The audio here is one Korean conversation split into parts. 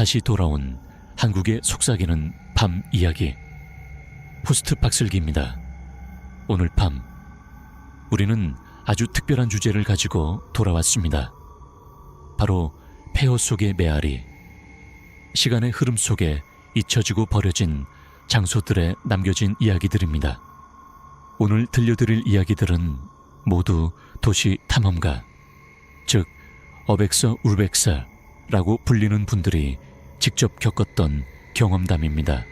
다시 돌아온 한국의 속삭이는 밤 이야기, 호스트 박슬기입니다. 오늘 밤 우리는 아주 특별한 주제를 가지고 돌아왔습니다. 바로 폐허 속의 메아리, 시간의 흐름 속에 잊혀지고 버려진 장소들에 남겨진 이야기들입니다. 오늘 들려드릴 이야기들은 모두 도시 탐험가, 즉 어백서 울백사라고 불리는 분들이 직접 겪었던 경험담입니다.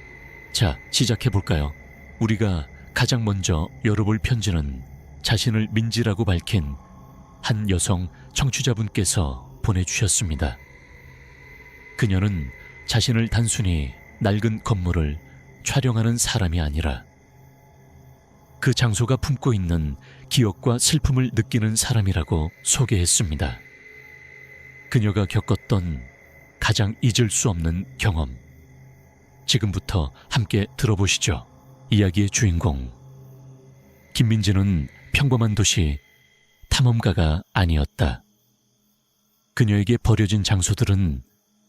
자, 시작해볼까요? 우리가 가장 먼저 열어볼 편지는 자신을 민지라고 밝힌 한 여성 청취자분께서 보내주셨습니다. 그녀는 자신을 단순히 낡은 건물을 촬영하는 사람이 아니라 그 장소가 품고 있는 기억과 슬픔을 느끼는 사람이라고 소개했습니다. 그녀가 겪었던 가장 잊을 수 없는 경험, 지금부터 함께 들어보시죠. 이야기의 주인공 김민지는 평범한 도시 탐험가가 아니었다. 그녀에게 버려진 장소들은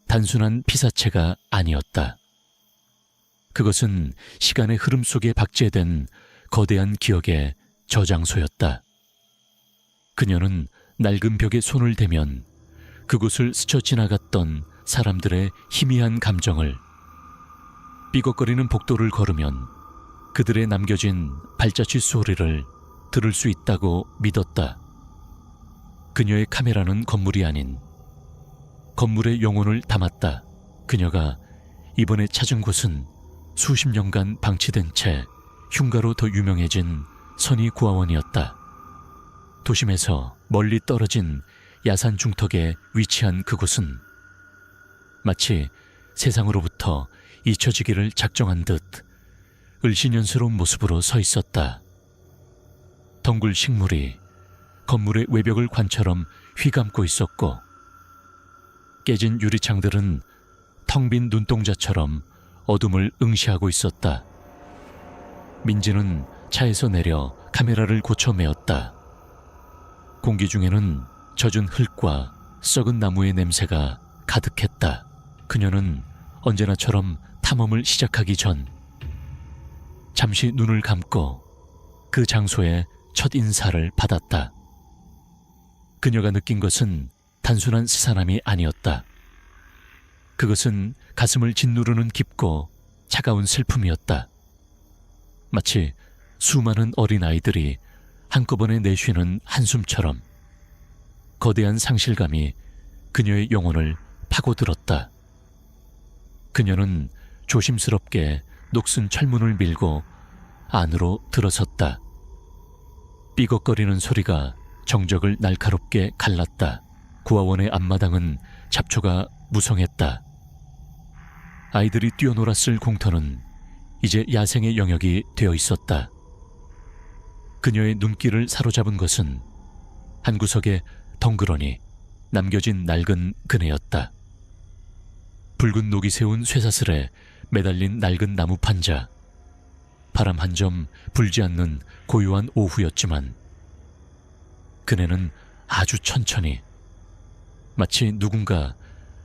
단순한 피사체가 아니었다. 그것은 시간의 흐름 속에 박제된 거대한 기억의 저장소였다. 그녀는 낡은 벽에 손을 대면 그곳을 스쳐 지나갔던 사람들의 희미한 감정을, 삐걱거리는 복도를 걸으면 그들의 남겨진 발자취 소리를 들을 수 있다고 믿었다. 그녀의 카메라는 건물이 아닌 건물의 영혼을 담았다. 그녀가 이번에 찾은 곳은 수십 년간 방치된 채 흉가로 더 유명해진 선의고아원이었다. 도심에서 멀리 떨어진 야산 중턱에 위치한 그곳은 마치 세상으로부터 잊혀지기를 작정한 듯 을씨년스러운 모습으로 서 있었다. 덩굴 식물이 건물의 외벽을 관처럼 휘감고 있었고, 깨진 유리창들은 텅 빈 눈동자처럼 어둠을 응시하고 있었다. 민지는 차에서 내려 카메라를 고쳐 메었다. 공기 중에는 젖은 흙과 썩은 나무의 냄새가 가득했다. 그녀는 언제나처럼 탐험을 시작하기 전 잠시 눈을 감고 그 장소의 첫 인사를 받았다. 그녀가 느낀 것은 단순한 스산함이 아니었다. 그것은 가슴을 짓누르는 깊고 차가운 슬픔이었다. 마치 수많은 어린아이들이 한꺼번에 내쉬는 한숨처럼 거대한 상실감이 그녀의 영혼을 파고들었다. 그녀는 조심스럽게 녹슨 철문을 밀고 안으로 들어섰다. 삐걱거리는 소리가 정적을 날카롭게 갈랐다. 고아원의 앞마당은 잡초가 무성했다. 아이들이 뛰어놀았을 공터는 이제 야생의 영역이 되어 있었다. 그녀의 눈길을 사로잡은 것은 한 구석에 덩그러니 남겨진 낡은 그네였다. 붉은 녹이 세운 쇠사슬에 매달린 낡은 나무 판자, 바람 한 점 불지 않는 고요한 오후였지만 그네는 아주 천천히, 마치 누군가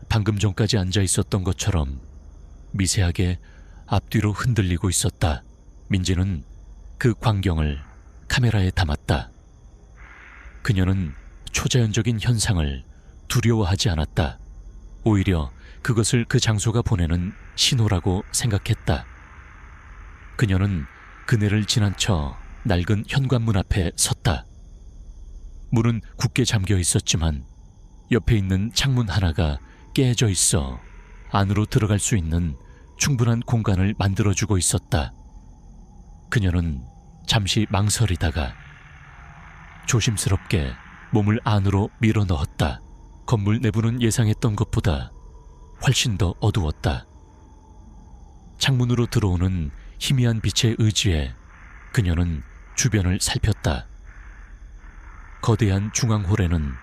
방금 전까지 앉아 있었던 것처럼 미세하게 앞뒤로 흔들리고 있었다. 민지는 그 광경을 카메라에 담았다. 그녀는 초자연적인 현상을 두려워하지 않았다. 오히려 그것을 그 장소가 보내는 신호라고 생각했다. 그녀는 그네를 지나쳐 낡은 현관문 앞에 섰다. 문은 굳게 잠겨 있었지만 옆에 있는 창문 하나가 깨져 있어 안으로 들어갈 수 있는 충분한 공간을 만들어주고 있었다. 그녀는 잠시 망설이다가 조심스럽게 몸을 안으로 밀어 넣었다. 건물 내부는 예상했던 것보다 훨씬 더 어두웠다. 창문으로 들어오는 희미한 빛의 의지에 그녀는 주변을 살폈다. 거대한 중앙홀에는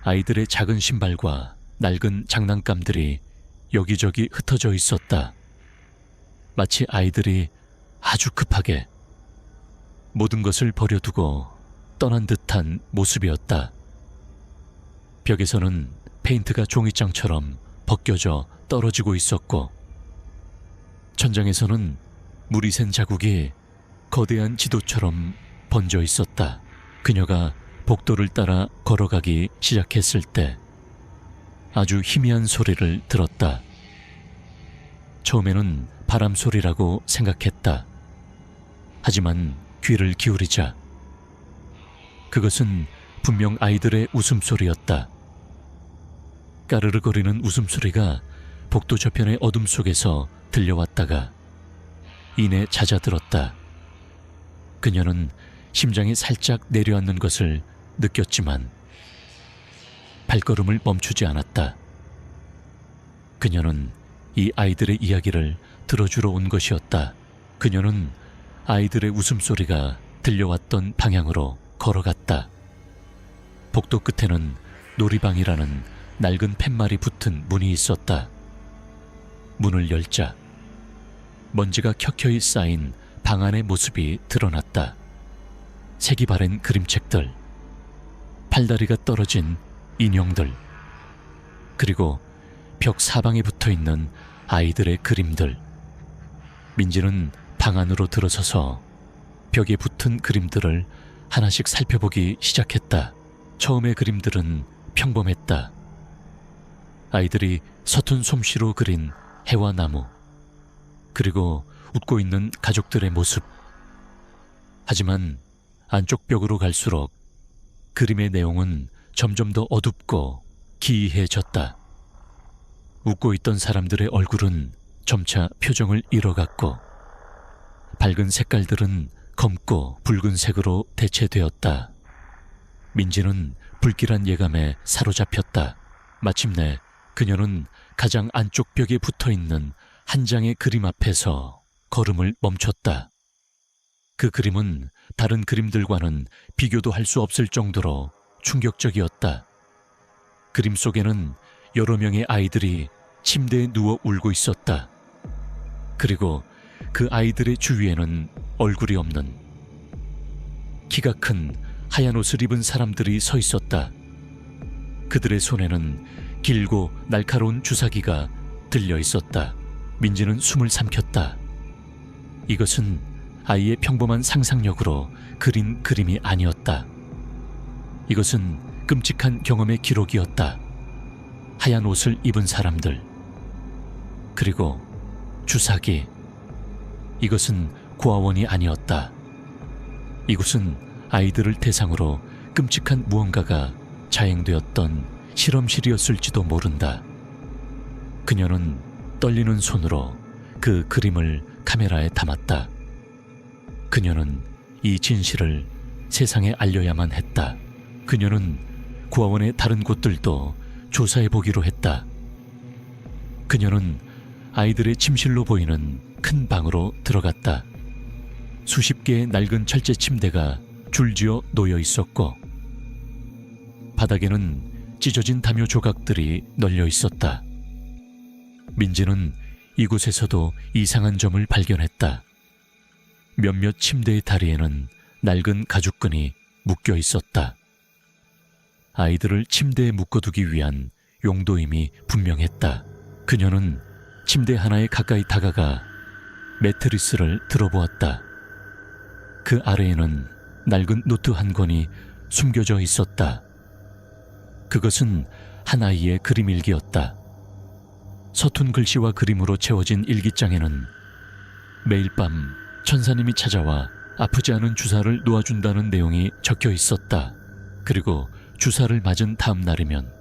아이들의 작은 신발과 낡은 장난감들이 여기저기 흩어져 있었다. 마치 아이들이 아주 급하게 모든 것을 버려두고 떠난 듯한 모습이었다. 벽에서는 페인트가 종이장처럼 벗겨져 떨어지고 있었고, 천장에서는 물이 샌 자국이 거대한 지도처럼 번져 있었다. 그녀가 복도를 따라 걸어가기 시작했을 때 아주 희미한 소리를 들었다. 처음에는 바람 소리라고 생각했다. 하지만 귀를 기울이자 그것은 분명 아이들의 웃음소리였다. 까르르거리는 웃음소리가 복도 저편의 어둠 속에서 들려왔다가 이내 잦아들었다. 그녀는 심장이 살짝 내려앉는 것을 느꼈지만 발걸음을 멈추지 않았다. 그녀는 이 아이들의 이야기를 들어주러 온 것이었다. 그녀는 아이들의 웃음소리가 들려왔던 방향으로 걸어갔다. 복도 끝에는 놀이방이라는 낡은 팻말이 붙은 문이 있었다. 문을 열자 먼지가 켜켜이 쌓인 방 안의 모습이 드러났다. 색이 바랜 그림책들, 팔다리가 떨어진 인형들, 그리고 벽 사방에 붙어있는 아이들의 그림들. 민지는 방 안으로 들어서서 벽에 붙은 그림들을 하나씩 살펴보기 시작했다. 처음의 그림들은 평범했다. 아이들이 서툰 솜씨로 그린 해와 나무, 그리고 웃고 있는 가족들의 모습. 하지만 안쪽 벽으로 갈수록 그림의 내용은 점점 더 어둡고 기이해졌다. 웃고 있던 사람들의 얼굴은 점차 표정을 잃어갔고 밝은 색깔들은 검고 붉은색으로 대체되었다. 민지는 불길한 예감에 사로잡혔다. 마침내 그녀는 가장 안쪽 벽에 붙어있는 한 장의 그림 앞에서 걸음을 멈췄다. 그 그림은 다른 그림들과는 비교도 할 수 없을 정도로 충격적이었다. 그림 속에는 여러 명의 아이들이 침대에 누워 울고 있었다. 그리고 그 아이들의 주위에는 얼굴이 없는 키가 큰 하얀 옷을 입은 사람들이 서 있었다. 그들의 손에는 길고 날카로운 주사기가 들려 있었다. 민지는 숨을 삼켰다. 이것은 아이의 평범한 상상력으로 그린 그림이 아니었다. 이것은 끔찍한 경험의 기록이었다. 하얀 옷을 입은 사람들, 그리고 주사기. 이것은 고아원이 아니었다. 이곳은 아이들을 대상으로 끔찍한 무언가가 자행되었던 실험실이었을지도 모른다. 그녀는 떨리는 손으로 그 그림을 카메라에 담았다. 그녀는 이 진실을 세상에 알려야만 했다. 그녀는 고아원의 다른 곳들도 조사해보기로 했다. 그녀는 아이들의 침실로 보이는 큰 방으로 들어갔다. 수십 개의 낡은 철제 침대가 줄지어 놓여 있었고 바닥에는 찢어진 담요 조각들이 널려 있었다. 민지는 이곳에서도 이상한 점을 발견했다. 몇몇 침대의 다리에는 낡은 가죽끈이 묶여 있었다. 아이들을 침대에 묶어두기 위한 용도임이 분명했다. 그녀는 침대 하나에 가까이 다가가 매트리스를 들어보았다. 그 아래에는 낡은 노트 한 권이 숨겨져 있었다. 그것은 한 아이의 그림 일기였다. 서툰 글씨와 그림으로 채워진 일기장에는 매일 밤 천사님이 찾아와 아프지 않은 주사를 놓아준다는 내용이 적혀 있었다. 그리고 주사를 맞은 다음 날이면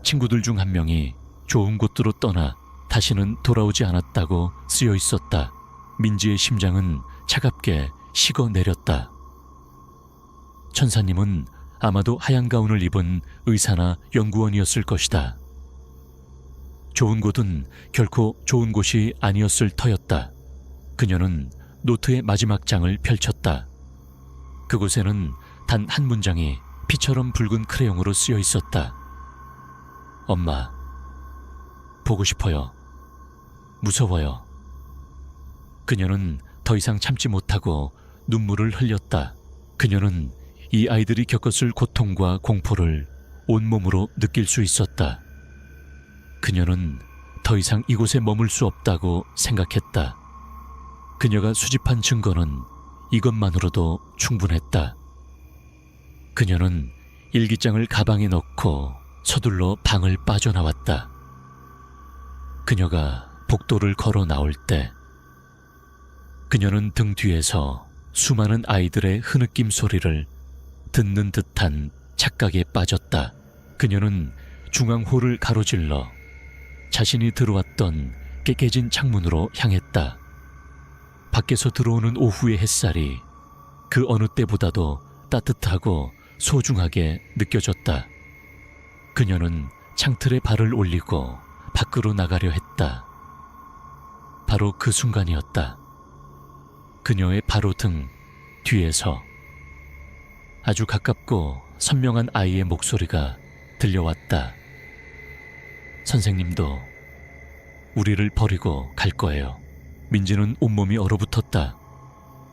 친구들 중 한 명이 좋은 곳으로 떠나 다시는 돌아오지 않았다고 쓰여 있었다. 민지의 심장은 차갑게 식어내렸다. 천사님은 아마도 하얀 가운을 입은 의사나 연구원이었을 것이다. 좋은 곳은 결코 좋은 곳이 아니었을 터였다. 그녀는 노트의 마지막 장을 펼쳤다. 그곳에는 단 한 문장이 피처럼 붉은 크레용으로 쓰여 있었다. 엄마, 보고 싶어요. 무서워요. 그녀는 더 이상 참지 못하고 눈물을 흘렸다. 그녀는 이 아이들이 겪었을 고통과 공포를 온몸으로 느낄 수 있었다. 그녀는 더 이상 이곳에 머물 수 없다고 생각했다. 그녀가 수집한 증거는 이것만으로도 충분했다. 그녀는 일기장을 가방에 넣고 서둘러 방을 빠져나왔다. 그녀가 복도를 걸어 나올 때 그녀는 등 뒤에서 수많은 아이들의 흐느낌 소리를 듣는 듯한 착각에 빠졌다. 그녀는 중앙홀을 가로질러 자신이 들어왔던 깨깨진 창문으로 향했다. 밖에서 들어오는 오후의 햇살이 그 어느 때보다도 따뜻하고 소중하게 느껴졌다. 그녀는 창틀에 발을 올리고 밖으로 나가려 했다. 바로 그 순간이었다. 그녀의 바로 등 뒤에서 아주 가깝고 선명한 아이의 목소리가 들려왔다. 선생님도 우리를 버리고 갈 거예요. 민지는 온몸이 얼어붙었다.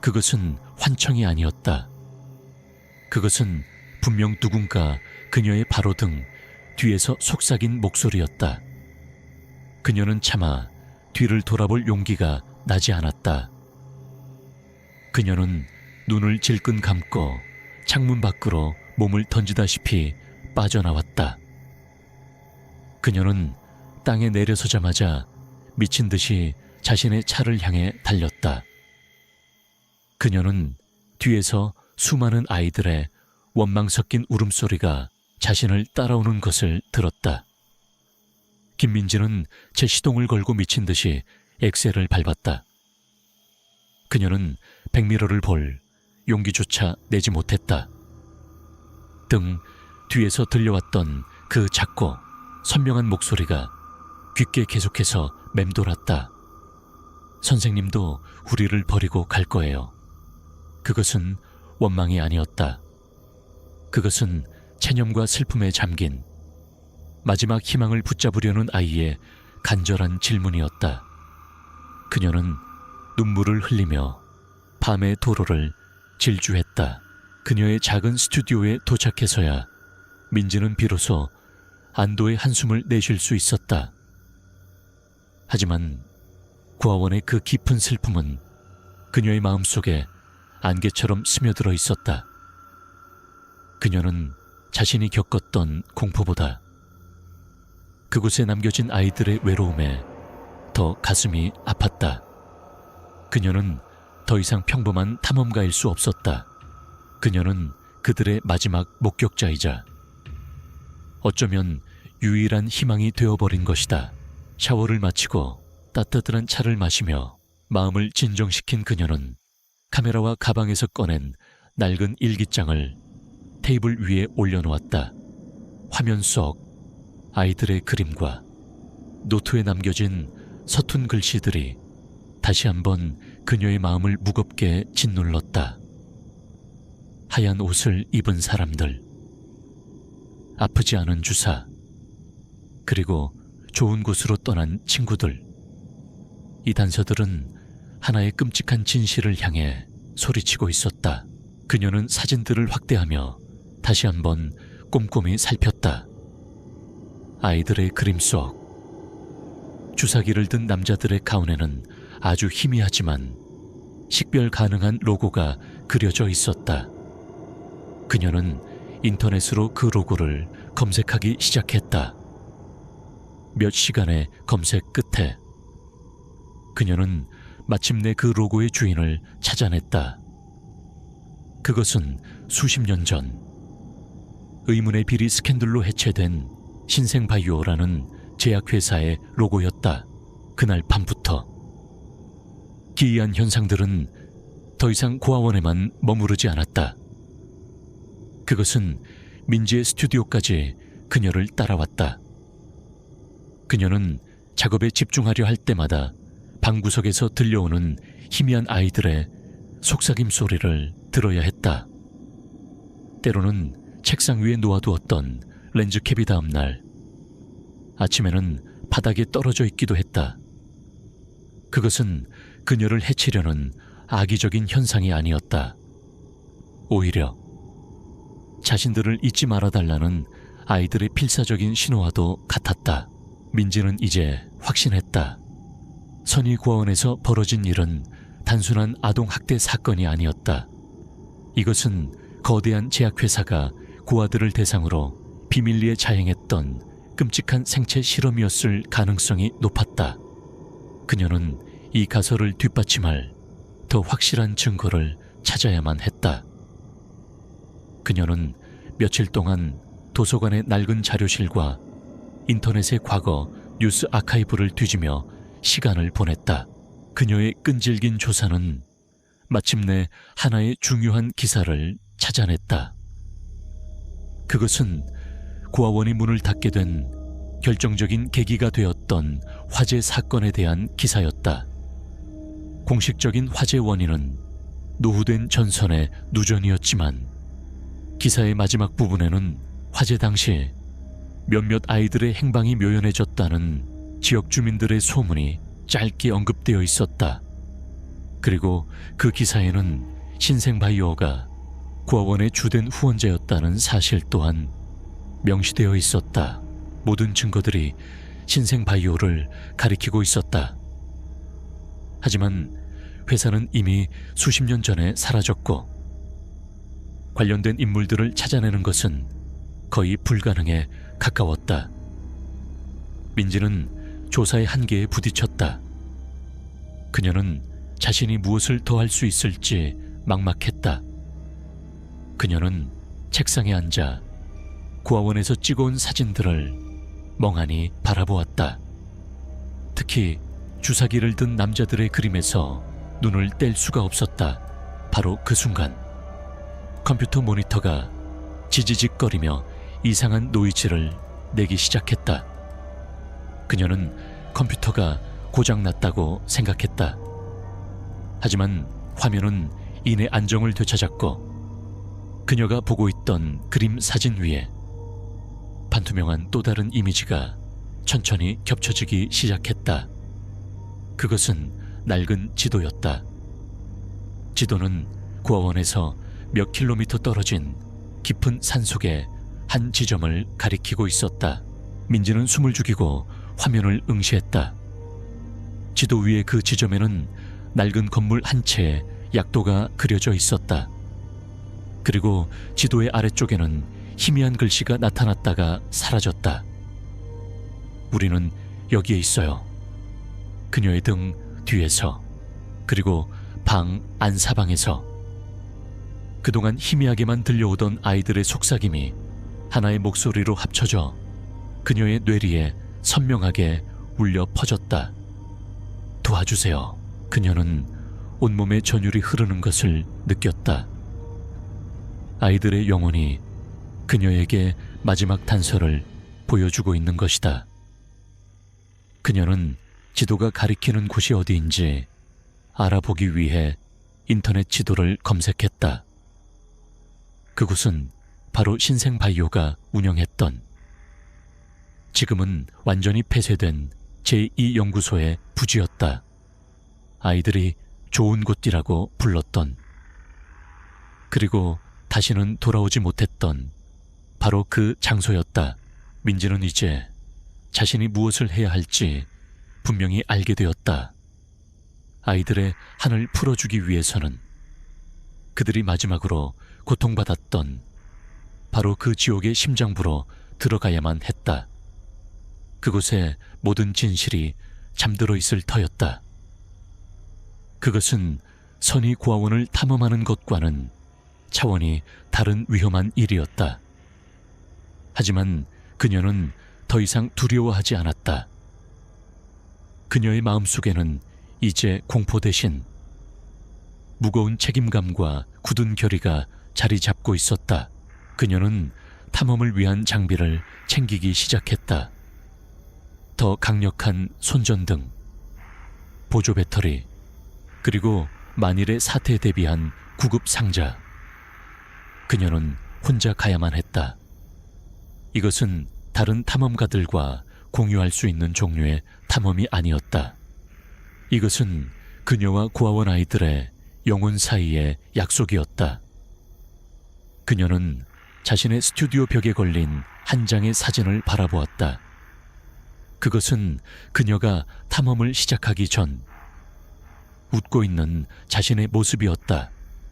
그것은 환청이 아니었다. 그것은 분명 누군가 그녀의 바로 등 뒤에서 속삭인 목소리였다. 그녀는 차마 뒤를 돌아볼 용기가 나지 않았다. 그녀는 눈을 질끈 감고 창문 밖으로 몸을 던지다시피 빠져나왔다. 그녀는 땅에 내려서자마자 미친 듯이 자신의 차를 향해 달렸다. 그녀는 뒤에서 수많은 아이들의 원망 섞인 울음소리가 자신을 따라오는 것을 들었다. 김민지는 제 시동을 걸고 미친 듯이 엑셀을 밟았다. 그녀는 백미러를 볼 용기조차 내지 못했다. 등 뒤에서 들려왔던 그 작고 선명한 목소리가 귓게 계속해서 맴돌았다. 선생님도 우리를 버리고 갈 거예요. 그것은 원망이 아니었다. 그것은 체념과 슬픔에 잠긴 마지막 희망을 붙잡으려는 아이의 간절한 질문이었다. 그녀는 눈물을 흘리며 밤의 도로를 질주했다. 그녀의 작은 스튜디오에 도착해서야 민지는 비로소 안도의 한숨을 내쉴 수 있었다. 하지만 고아원의 그 깊은 슬픔은 그녀의 마음속에 안개처럼 스며들어 있었다. 그녀는 자신이 겪었던 공포보다 그곳에 남겨진 아이들의 외로움에 더 가슴이 아팠다. 그녀는 더 이상 평범한 탐험가일 수 없었다. 그녀는 그들의 마지막 목격자이자 어쩌면 유일한 희망이 되어버린 것이다. 샤워를 마치고 따뜻한 차를 마시며 마음을 진정시킨 그녀는 카메라와 가방에서 꺼낸 낡은 일기장을 테이블 위에 올려놓았다. 화면 속 아이들의 그림과 노트에 남겨진 서툰 글씨들이 다시 한번 그녀의 마음을 무겁게 짓눌렀다. 하얀 옷을 입은 사람들, 아프지 않은 주사, 그리고 좋은 곳으로 떠난 친구들. 이 단서들은 하나의 끔찍한 진실을 향해 소리치고 있었다. 그녀는 사진들을 확대하며 다시 한번 꼼꼼히 살폈다. 아이들의 그림 속 주사기를 든 남자들의 가운에는 아주 희미하지만 식별 가능한 로고가 그려져 있었다. 그녀는 인터넷으로 그 로고를 검색하기 시작했다. 몇 시간의 검색 끝에 그녀는 마침내 그 로고의 주인을 찾아냈다. 그것은 수십 년 전 의문의 비리 스캔들로 해체된 신생바이오라는 제약회사의 로고였다. 그날 밤부터 기이한 현상들은 더 이상 고아원에만 머무르지 않았다. 그것은 민지의 스튜디오까지 그녀를 따라왔다. 그녀는 작업에 집중하려 할 때마다 방구석에서 들려오는 희미한 아이들의 속삭임 소리를 들어야 했다. 때로는 책상 위에 놓아두었던 렌즈캡이 다음 날 아침에는 바닥에 떨어져 있기도 했다. 그것은 그녀를 해치려는 악의적인 현상이 아니었다. 오히려 자신들을 잊지 말아달라는 아이들의 필사적인 신호와도 같았다. 민지는 이제 확신했다. 선의 고아원에서 벌어진 일은 단순한 아동학대 사건이 아니었다. 이것은 거대한 제약회사가 고아들을 대상으로 비밀리에 자행했던 끔찍한 생체 실험이었을 가능성이 높았다. 그녀는 이 가설을 뒷받침할 더 확실한 증거를 찾아야만 했다. 그녀는 며칠 동안 도서관의 낡은 자료실과 인터넷의 과거 뉴스 아카이브를 뒤지며 시간을 보냈다. 그녀의 끈질긴 조사는 마침내 하나의 중요한 기사를 찾아냈다. 그것은 고아원이 문을 닫게 된 결정적인 계기가 되었던 화재 사건에 대한 기사였다. 공식적인 화재 원인은 노후된 전선의 누전이었지만 기사의 마지막 부분에는 화재 당시 몇몇 아이들의 행방이 묘연해졌다는 지역 주민들의 소문이 짧게 언급되어 있었다. 그리고 그 기사에는 신생바이오가 고아원의 주된 후원자였다는 사실 또한 명시되어 있었다. 모든 증거들이 신생바이오를 가리키고 있었다. 하지만 회사는 이미 수십 년 전에 사라졌고 관련된 인물들을 찾아내는 것은 거의 불가능에 가까웠다. 민지는 조사의 한계에 부딪혔다. 그녀는 자신이 무엇을 더 할 수 있을지 막막했다. 그녀는 책상에 앉아 고아원에서 찍어온 사진들을 멍하니 바라보았다. 특히 주사기를 든 남자들의 그림에서 눈을 뗄 수가 없었다. 바로 그 순간 컴퓨터 모니터가 지지직거리며 이상한 노이즈를 내기 시작했다. 그녀는 컴퓨터가 고장났다고 생각했다. 하지만 화면은 이내 안정을 되찾았고 그녀가 보고 있던 그림 사진 위에 반투명한 또 다른 이미지가 천천히 겹쳐지기 시작했다. 그것은 낡은 지도였다. 지도는 고아원에서 몇 킬로미터 떨어진 깊은 산속의 한 지점을 가리키고 있었다. 민지는 숨을 죽이고 화면을 응시했다. 지도 위의 그 지점에는 낡은 건물 한 채의 약도가 그려져 있었다. 그리고 지도의 아래쪽에는 희미한 글씨가 나타났다가 사라졌다. 우리는 여기에 있어요. 그녀의 등 뒤에서, 그리고 방 안사방에서. 그동안 희미하게만 들려오던 아이들의 속삭임이 하나의 목소리로 합쳐져 그녀의 뇌리에 선명하게 울려 퍼졌다. 도와주세요. 그녀는 온몸에 전율이 흐르는 것을 느꼈다. 아이들의 영혼이 그녀에게 마지막 단서를 보여주고 있는 것이다. 그녀는 지도가 가리키는 곳이 어디인지 알아보기 위해 인터넷 지도를 검색했다. 그곳은 바로 신생바이오가 운영했던, 지금은 완전히 폐쇄된 제2연구소의 부지였다. 아이들이 좋은 곳이라고 불렀던, 그리고 다시는 돌아오지 못했던 바로 그 장소였다. 민지는 이제 자신이 무엇을 해야 할지 분명히 알게 되었다. 아이들의 한을 풀어주기 위해서는 그들이 마지막으로 고통받았던 바로 그 지옥의 심장부로 들어가야만 했다. 그곳에 모든 진실이 잠들어 있을 터였다. 그것은 선의 고아원을 탐험하는 것과는 차원이 다른 위험한 일이었다. 하지만 그녀는 더 이상 두려워하지 않았다. 그녀의 마음속에는 이제 공포 대신 무거운 책임감과 굳은 결의가 자리 잡고 있었다. 그녀는 탐험을 위한 장비를 챙기기 시작했다. 더 강력한 손전등, 보조 배터리, 그리고 만일의 사태에 대비한 구급 상자. 그녀는 혼자 가야만 했다. 이것은 다른 탐험가들과 공유할 수 있는 종류의 탐험이 아니었다. 이것은 그녀와 고아원 아이들의 영혼 사이의 약속이었다. 그녀는 자신의 스튜디오 벽에 걸린 한 장의 사진을 바라보았다. 그것은 그녀가 탐험을 시작하기 전 웃고 있는 자신의 모습이었다.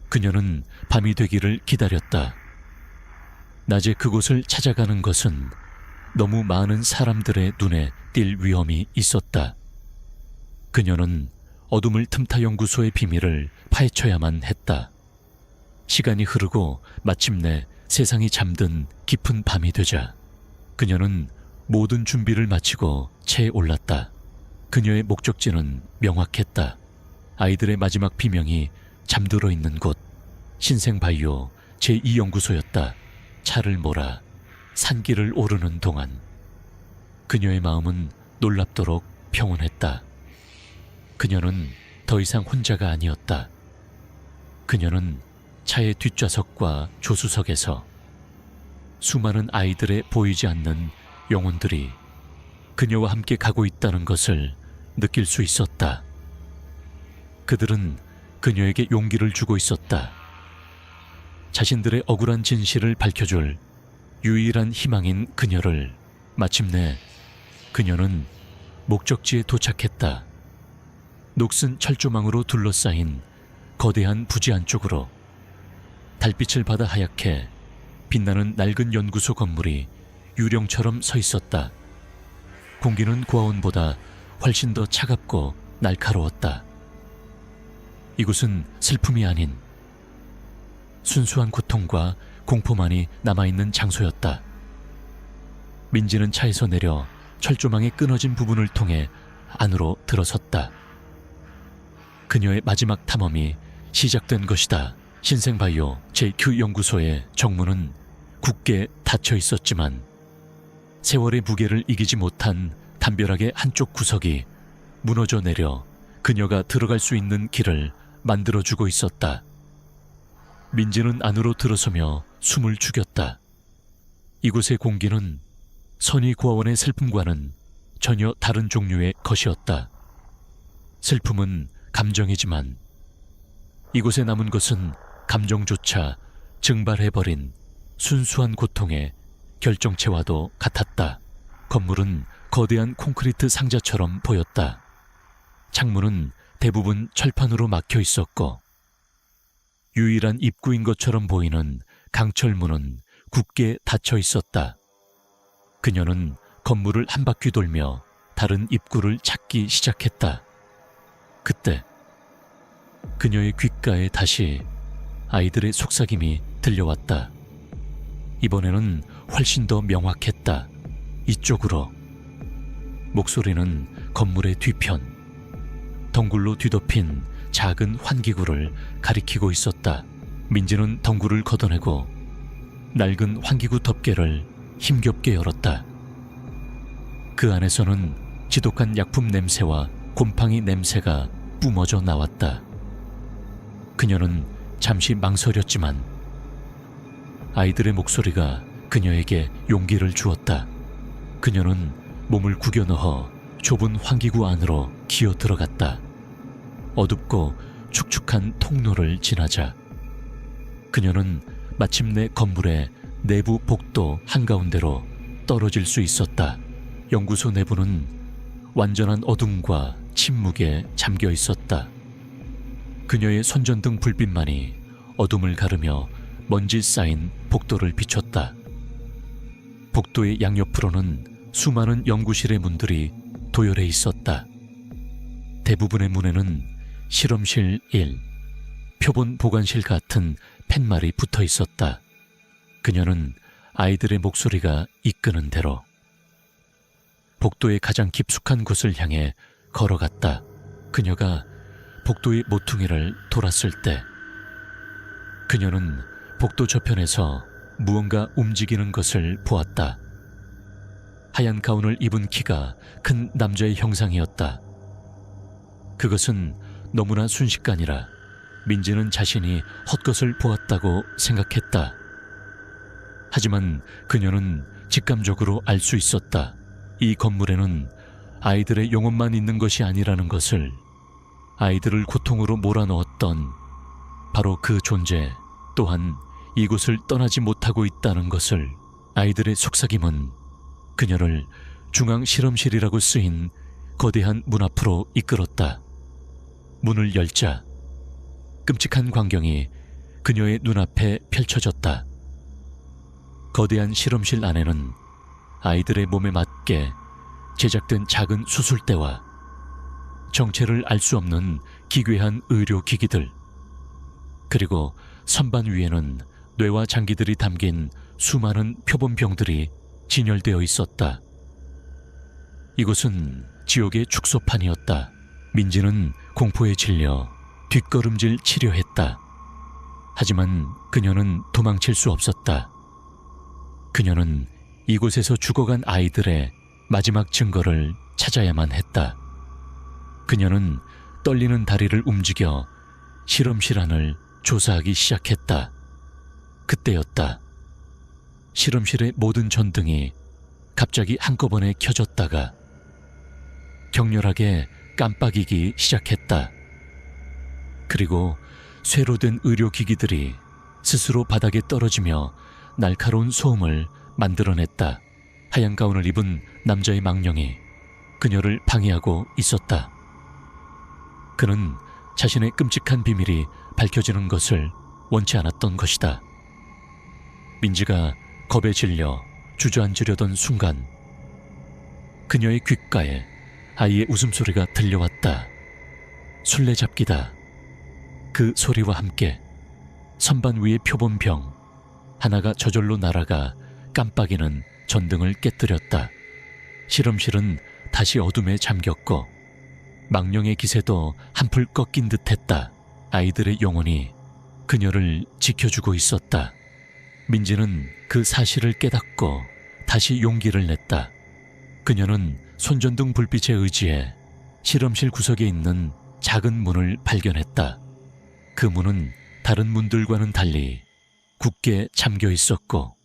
그녀는 밤이 되기를 기다렸다. 낮에 그곳을 찾아가는 것은 너무 많은 사람들의 눈에 띌 위험이 있었다. 그녀는 어둠을 틈타 연구소의 비밀을 파헤쳐야만 했다. 시간이 흐르고 마침내 세상이 잠든 깊은 밤이 되자 그녀는 모든 준비를 마치고 채에 올랐다. 그녀의 목적지는 명확했다. 아이들의 마지막 비명이 잠들어 있는 곳, 신생바이오 제2연구소였다. 차를 몰아 산길을 오르는 동안 그녀의 마음은 놀랍도록 평온했다. 그녀는 더 이상 혼자가 아니었다. 그녀는 차의 뒷좌석과 조수석에서 수많은 아이들의 보이지 않는 영혼들이 그녀와 함께 가고 있다는 것을 느낄 수 있었다. 그들은 그녀에게 용기를 주고 있었다. 자신들의 억울한 진실을 밝혀줄 유일한 희망인 그녀를 마침내 그녀는 목적지에 도착했다. 녹슨 철조망으로 둘러싸인 거대한 부지 안쪽으로 달빛을 받아 하얗게 빛나는 낡은 연구소 건물이 유령처럼 서 있었다. 공기는 고아원보다 훨씬 더 차갑고 날카로웠다. 이곳은 슬픔이 아닌 순수한 고통과 공포만이 남아있는 장소였다. 민지는 차에서 내려 철조망의 끊어진 부분을 통해 안으로 들어섰다. 그녀의 마지막 탐험이 시작된 것이다. 신생바이오 제9연구소의 정문은 굳게 닫혀 있었지만 세월의 무게를 이기지 못한 담벼락의 한쪽 구석이 무너져 내려 그녀가 들어갈 수 있는 길을 만들어주고 있었다. 민지는 안으로 들어서며 숨을 죽였다. 이곳의 공기는 선의 고아원의 슬픔과는 전혀 다른 종류의 것이었다. 슬픔은 감정이지만 이곳에 남은 것은 감정조차 증발해버린 순수한 고통의 결정체와도 같았다. 건물은 거대한 콘크리트 상자처럼 보였다. 창문은 대부분 철판으로 막혀 있었고 유일한 입구인 것처럼 보이는 강철문은 굳게 닫혀 있었다. 그녀는 건물을 한 바퀴 돌며 다른 입구를 찾기 시작했다. 그때 그녀의 귓가에 다시 아이들의 속삭임이 들려왔다. 이번에는 훨씬 더 명확했다. 이쪽으로. 목소리는 건물의 뒤편, 덩굴로 뒤덮인 작은 환기구를 가리키고 있었다. 민지는 덩굴을 걷어내고 낡은 환기구 덮개를 힘겹게 열었다. 그 안에서는 지독한 약품 냄새와 곰팡이 냄새가 뿜어져 나왔다. 그녀는 잠시 망설였지만 아이들의 목소리가 그녀에게 용기를 주었다. 그녀는 몸을 구겨 넣어 좁은 환기구 안으로 기어 들어갔다. 어둡고 축축한 통로를 지나자 그녀는 마침내 건물의 내부 복도 한가운데로 떨어질 수 있었다. 연구소 내부는 완전한 어둠과 침묵에 잠겨 있었다. 그녀의 손전등 불빛만이 어둠을 가르며 먼지 쌓인 복도를 비췄다. 복도의 양옆으로는 수많은 연구실의 문들이 도열해 있었다. 대부분의 문에는 실험실 1, 표본 보관실 같은 팻말이 붙어 있었다. 그녀는 아이들의 목소리가 이끄는 대로 복도의 가장 깊숙한 곳을 향해 걸어갔다. 그녀가 복도의 모퉁이를 돌았을 때 그녀는 복도 저편에서 무언가 움직이는 것을 보았다. 하얀 가운을 입은 키가 큰 남자의 형상이었다. 그것은 너무나 순식간이라 민지는 자신이 헛것을 보았다고 생각했다. 하지만 그녀는 직감적으로 알 수 있었다. 이 건물에는 아이들의 영혼만 있는 것이 아니라는 것을, 아이들을 고통으로 몰아넣었던 바로 그 존재 또한 이곳을 떠나지 못하고 있다는 것을. 아이들의 속삭임은 그녀를 중앙 실험실이라고 쓰인 거대한 문 앞으로 이끌었다. 문을 열자 끔찍한 광경이 그녀의 눈앞에 펼쳐졌다. 거대한 실험실 안에는 아이들의 몸에 맞게 제작된 작은 수술대와 정체를 알 수 없는 기괴한 의료기기들, 그리고 선반 위에는 뇌와 장기들이 담긴 수많은 표본병들이 진열되어 있었다. 이곳은 지옥의 축소판이었다. 민지는 공포에 질려 뒷걸음질 치려했다. 하지만 그녀는 도망칠 수 없었다. 그녀는 이곳에서 죽어간 아이들의 마지막 증거를 찾아야만 했다. 그녀는 떨리는 다리를 움직여 실험실 안을 조사하기 시작했다. 그때였다. 실험실의 모든 전등이 갑자기 한꺼번에 켜졌다가 격렬하게 깜빡이기 시작했다. 그리고 쇠로 된 의료기기들이 스스로 바닥에 떨어지며 날카로운 소음을 만들어냈다. 하얀 가운을 입은 남자의 망령이 그녀를 방해하고 있었다. 그는 자신의 끔찍한 비밀이 밝혀지는 것을 원치 않았던 것이다. 민지가 겁에 질려 주저앉으려던 순간 그녀의 귓가에 아이의 웃음소리가 들려왔다. 술래잡기다. 그 소리와 함께 선반 위의 표본병 하나가 저절로 날아가 깜빡이는 전등을 깨뜨렸다. 실험실은 다시 어둠에 잠겼고 망령의 기세도 한풀 꺾인 듯했다. 아이들의 영혼이 그녀를 지켜주고 있었다. 민지는 그 사실을 깨닫고 다시 용기를 냈다. 그녀는 손전등 불빛에 의지해 실험실 구석에 있는 작은 문을 발견했다. 그 문은 다른 문들과는 달리 굳게 잠겨 있었고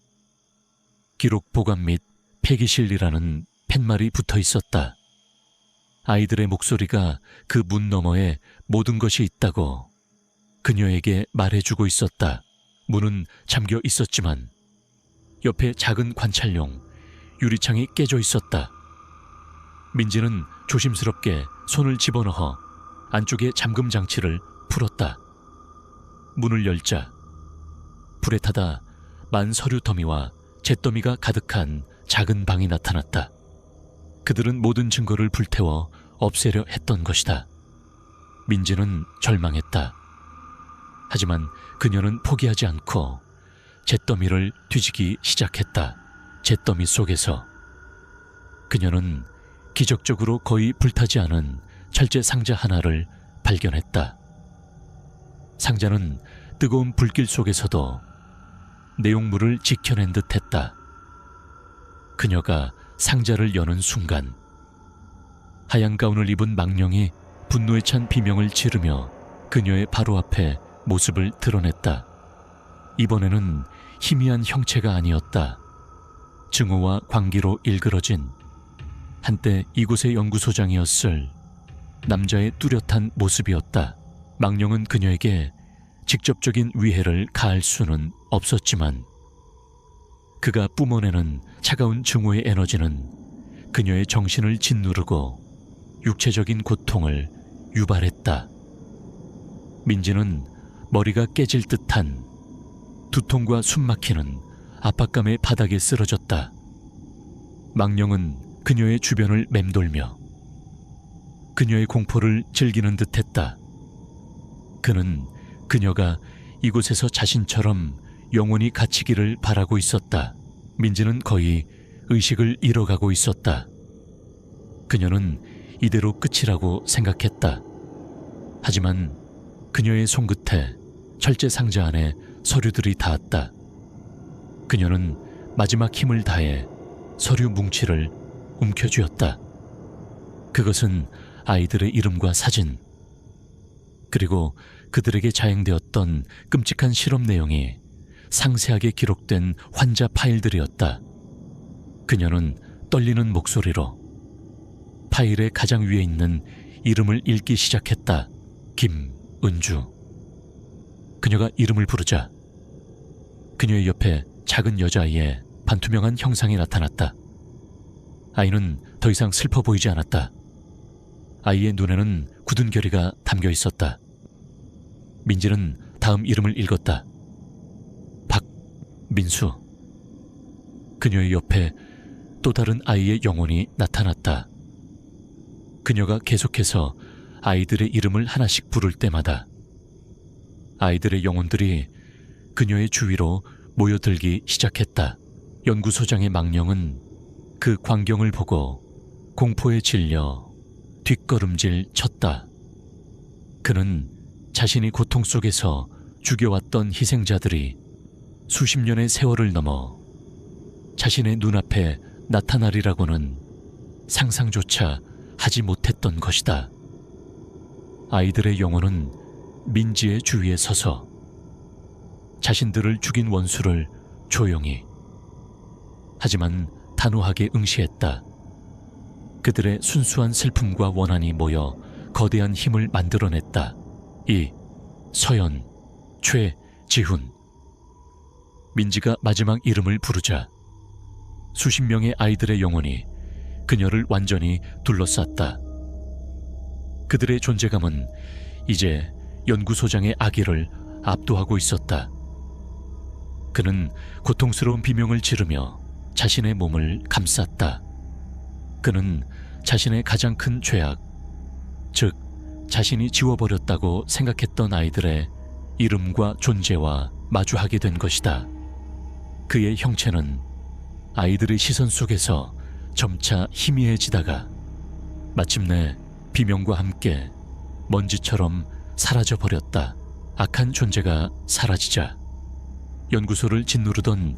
기록 보관 및 폐기실이라는 팻말이 붙어 있었다. 아이들의 목소리가 그 문 너머에 모든 것이 있다고 그녀에게 말해주고 있었다. 문은 잠겨 있었지만 옆에 작은 관찰용 유리창이 깨져 있었다. 민지는 조심스럽게 손을 집어넣어 안쪽의 잠금 장치를 풀었다. 문을 열자 불에 타다 만 서류 더미와 잿더미가 가득한 작은 방이 나타났다. 그들은 모든 증거를 불태워 없애려 했던 것이다. 민지는 절망했다. 하지만 그녀는 포기하지 않고 잿더미를 뒤지기 시작했다. 잿더미 속에서 그녀는 기적적으로 거의 불타지 않은 철제 상자 하나를 발견했다. 상자는 뜨거운 불길 속에서도 내용물을 지켜낸 듯했다. 그녀가 상자를 여는 순간 하얀 가운을 입은 망령이 분노에 찬 비명을 지르며 그녀의 바로 앞에 모습을 드러냈다. 이번에는 희미한 형체가 아니었다. 증오와 광기로 일그러진 한때 이곳의 연구소장이었을 남자의 뚜렷한 모습이었다. 망령은 그녀에게 직접적인 위해를 가할 수는 없었지만 그가 뿜어내는 차가운 증오의 에너지는 그녀의 정신을 짓누르고 육체적인 고통을 유발했다. 민지는 머리가 깨질 듯한 두통과 숨막히는 압박감의 바닥에 쓰러졌다. 망령은 그녀의 주변을 맴돌며 그녀의 공포를 즐기는 듯했다. 그는 그녀가 이곳에서 자신처럼 영원히 갇히기를 바라고 있었다. 민지는 거의 의식을 잃어가고 있었다. 그녀는 이대로 끝이라고 생각했다. 하지만 그녀의 손끝에 철제 상자 안에 서류들이 닿았다. 그녀는 마지막 힘을 다해 서류 뭉치를 움켜쥐었다. 그것은 아이들의 이름과 사진, 그리고 그들에게 자행되었던 끔찍한 실험 내용이 상세하게 기록된 환자 파일들이었다. 그녀는 떨리는 목소리로 파일의 가장 위에 있는 이름을 읽기 시작했다. 김은주. 그녀가 이름을 부르자 그녀의 옆에 작은 여자아이의 반투명한 형상이 나타났다. 아이는 더 이상 슬퍼 보이지 않았다. 아이의 눈에는 굳은 결의가 담겨 있었다. 민지는 다음 이름을 읽었다. 박민수. 그녀의 옆에 또 다른 아이의 영혼이 나타났다. 그녀가 계속해서 아이들의 이름을 하나씩 부를 때마다 아이들의 영혼들이 그녀의 주위로 모여들기 시작했다. 연구소장의 망령은 그 광경을 보고 공포에 질려 뒷걸음질 쳤다. 그는 자신이 고통 속에서 죽여왔던 희생자들이 수십 년의 세월을 넘어 자신의 눈앞에 나타나리라고는 상상조차 하지 못했던 것이다. 아이들의 영혼은 민지의 주위에 서서 자신들을 죽인 원수를 조용히, 하지만 단호하게 응시했다. 그들의 순수한 슬픔과 원한이 모여 거대한 힘을 만들어냈다. 서연, 최지훈. 민지가 마지막 이름을 부르자 수십 명의 아이들의 영혼이 그녀를 완전히 둘러쌌다. 그들의 존재감은 이제 연구소장의 아기를 압도하고 있었다. 그는 고통스러운 비명을 지르며 자신의 몸을 감쌌다. 그는 자신의 가장 큰 죄악, 즉 자신이 지워버렸다고 생각했던 아이들의 이름과 존재와 마주하게 된 것이다. 그의 형체는 아이들의 시선 속에서 점차 희미해지다가 마침내 비명과 함께 먼지처럼 사라져버렸다. 악한 존재가 사라지자 연구소를 짓누르던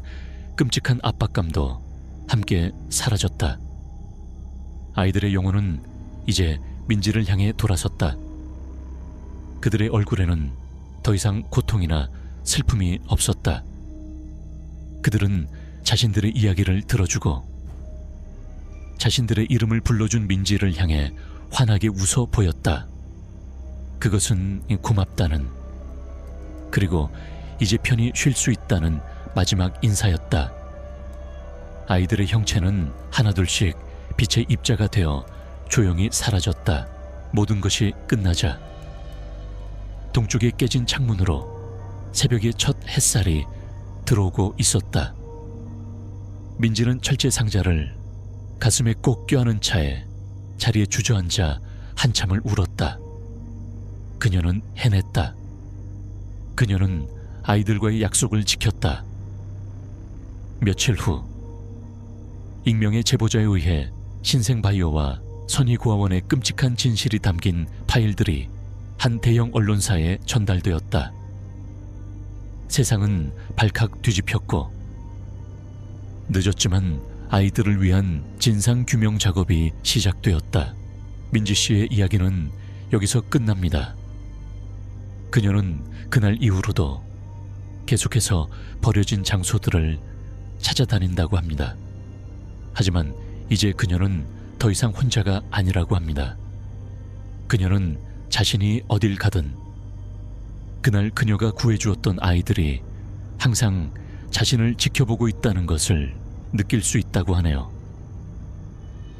끔찍한 압박감도 함께 사라졌다. 아이들의 영혼은 이제 민지를 향해 돌아섰다. 그들의 얼굴에는 더 이상 고통이나 슬픔이 없었다. 그들은 자신들의 이야기를 들어주고 자신들의 이름을 불러준 민지를 향해 환하게 웃어 보였다. 그것은 고맙다는, 그리고 이제 편히 쉴 수 있다는 마지막 인사였다. 아이들의 형체는 하나둘씩 빛의 입자가 되어 조용히 사라졌다. 모든 것이 끝나자 동쪽에 깨진 창문으로 새벽의 첫 햇살이 들어오고 있었다. 민지는 철제 상자를 가슴에 꼭 껴안은 차에 자리에 주저앉아 한참을 울었다. 그녀는 해냈다. 그녀는 아이들과의 약속을 지켰다. 며칠 후 익명의 제보자에 의해 신생바이오와 선의고아원의 끔찍한 진실이 담긴 파일들이 한 대형 언론사에 전달되었다. 세상은 발칵 뒤집혔고 늦었지만 아이들을 위한 진상규명 작업이 시작되었다. 민지 씨의 이야기는 여기서 끝납니다. 그녀는 그날 이후로도 계속해서 버려진 장소들을 찾아다닌다고 합니다. 하지만 이제 그녀는 더 이상 혼자가 아니라고 합니다. 그녀는 자신이 어딜 가든 그날 그녀가 구해주었던 아이들이 항상 자신을 지켜보고 있다는 것을 느낄 수 있다고 하네요.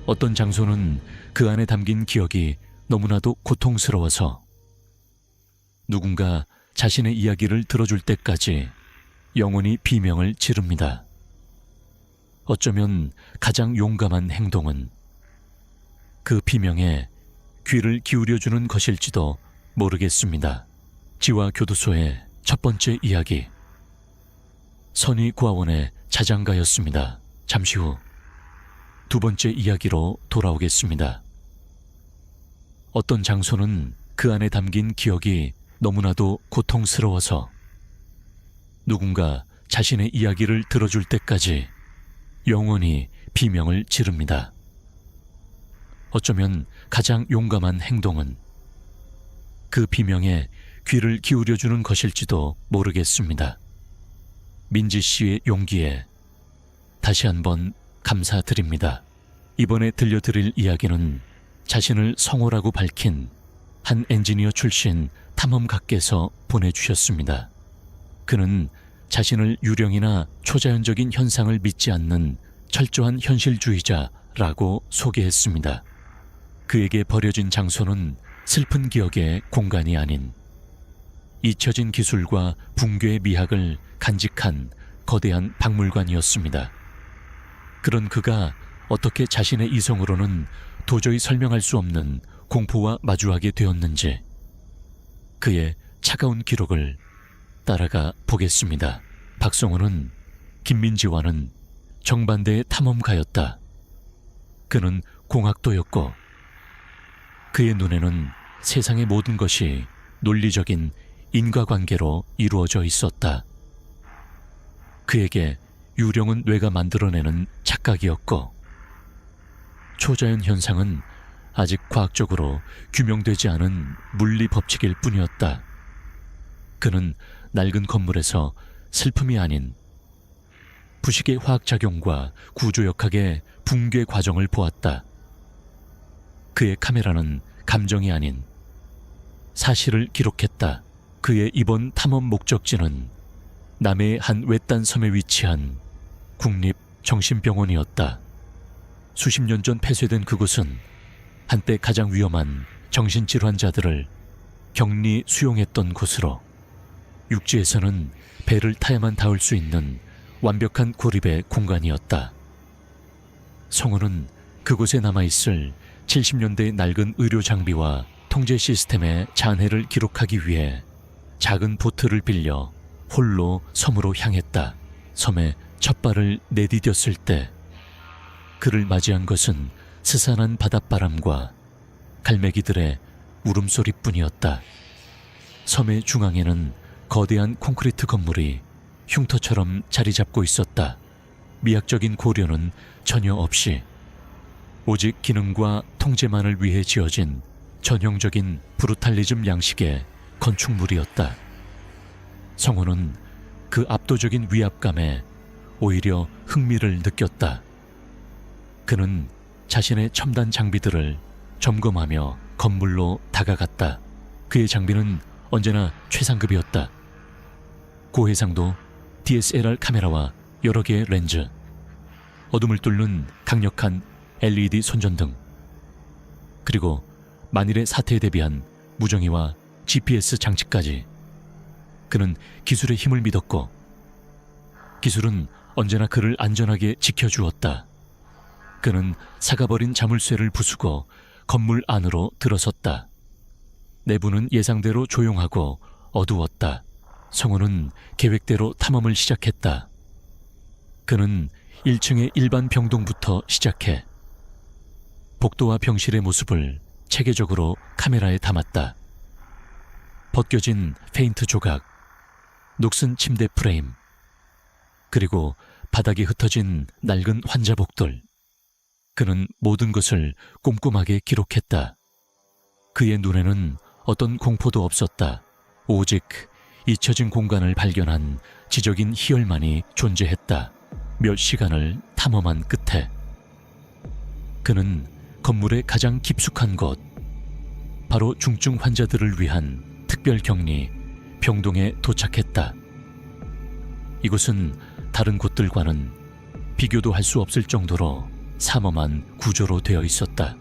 어떤 장소는 그 안에 담긴 기억이 너무나도 고통스러워서 누군가 자신의 이야기를 들어줄 때까지 영원히 비명을 지릅니다. 어쩌면 가장 용감한 행동은 그 비명에 귀를 기울여주는 것일지도 모르겠습니다. 지화교도소의 첫 번째 이야기, 선의고아원의 자장가였습니다. 잠시 후 두 번째 이야기로 돌아오겠습니다. 어떤 장소는 그 안에 담긴 기억이 너무나도 고통스러워서 누군가 자신의 이야기를 들어줄 때까지 영원히 비명을 지릅니다. 어쩌면 가장 용감한 행동은 그 비명에 귀를 기울여주는 것일지도 모르겠습니다. 민지 씨의 용기에 다시 한번 감사드립니다. 이번에 들려드릴 이야기는 자신을 성호라고 밝힌 한 엔지니어 출신 탐험가께서 보내주셨습니다. 그는 자신을 유령이나 초자연적인 현상을 믿지 않는 철저한 현실주의자라고 라고 소개했습니다. 그에게 버려진 장소는 슬픈 기억의 공간이 아닌 잊혀진 기술과 붕괴의 미학을 간직한 거대한 박물관이었습니다. 그런 그가 어떻게 자신의 이성으로는 도저히 설명할 수 없는 공포와 마주하게 되었는지 그의 차가운 기록을 따라가 보겠습니다. 박성호는 김민지와는 정반대의 탐험가였다. 그는 공학도였고 그의 눈에는 세상의 모든 것이 논리적인 인과관계로 이루어져 있었다. 그에게 유령은 뇌가 만들어내는 착각이었고 초자연 현상은 아직 과학적으로 규명되지 않은 물리 법칙일 뿐이었다. 그는 낡은 건물에서 슬픔이 아닌 부식의 화학작용과 구조역학의 붕괴 과정을 보았다. 그의 카메라는 감정이 아닌 사실을 기록했다. 그의 이번 탐험 목적지는 남해의 한 외딴 섬에 위치한 국립정신병원이었다. 수십 년 전 폐쇄된 그곳은 한때 가장 위험한 정신질환자들을 격리 수용했던 곳으로 육지에서는 배를 타야만 닿을 수 있는 완벽한 고립의 공간이었다. 성우는 그곳에 남아있을 70년대의 낡은 의료 장비와 통제 시스템의 잔해를 기록하기 위해 작은 보트를 빌려 홀로 섬으로 향했다. 섬에 첫 발을 내디뎠을 때 그를 맞이한 것은 스산한 바닷바람과 갈매기들의 울음소리뿐이었다. 섬의 중앙에는 거대한 콘크리트 건물이 흉터처럼 자리 잡고 있었다. 미학적인 고려는 전혀 없이 오직 기능과 통제만을 위해 지어진 전형적인 브루탈리즘 양식의 건축물이었다. 성호는 그 압도적인 위압감에 오히려 흥미를 느꼈다. 그는 자신의 첨단 장비들을 점검하며 건물로 다가갔다. 그의 장비는 언제나 최상급이었다. 고해상도 DSLR 카메라와 여러 개의 렌즈, 어둠을 뚫는 강력한 LED 손전등, 그리고 만일의 사태에 대비한 무정의와 GPS 장치까지. 그는 기술의 힘을 믿었고 기술은 언제나 그를 안전하게 지켜주었다. 그는 사가버린 자물쇠를 부수고 건물 안으로 들어섰다. 내부는 예상대로 조용하고 어두웠다. 성우는 계획대로 탐험을 시작했다. 그는 1층의 일반 병동부터 시작해 복도와 병실의 모습을 체계적으로 카메라에 담았다. 벗겨진 페인트 조각, 녹슨 침대 프레임, 그리고 바닥에 흩어진 낡은 환자복들. 그는 모든 것을 꼼꼼하게 기록했다. 그의 눈에는 어떤 공포도 없었다. 오직 잊혀진 공간을 발견한 지적인 희열만이 존재했다. 몇 시간을 탐험한 끝에 그는 건물의 가장 깊숙한 곳, 바로 중증 환자들을 위한 특별 격리 병동에 도착했다. 이곳은 다른 곳들과는 비교도 할 수 없을 정도로 삼엄한 구조로 되어 있었다.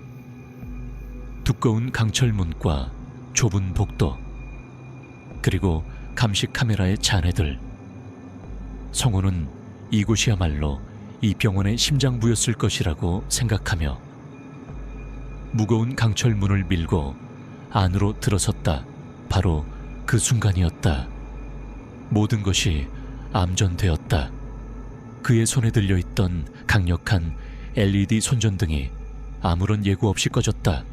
두꺼운 강철문과 좁은 복도, 그리고 감식 카메라의 잔해들. 성우는 이곳이야말로 이 병원의 심장부였을 것이라고 생각하며 무거운 강철문을 밀고 안으로 들어섰다. 바로 그 순간이었다. 모든 것이 암전되었다. 그의 손에 들려있던 강력한 LED 손전등이 아무런 예고 없이 꺼졌다.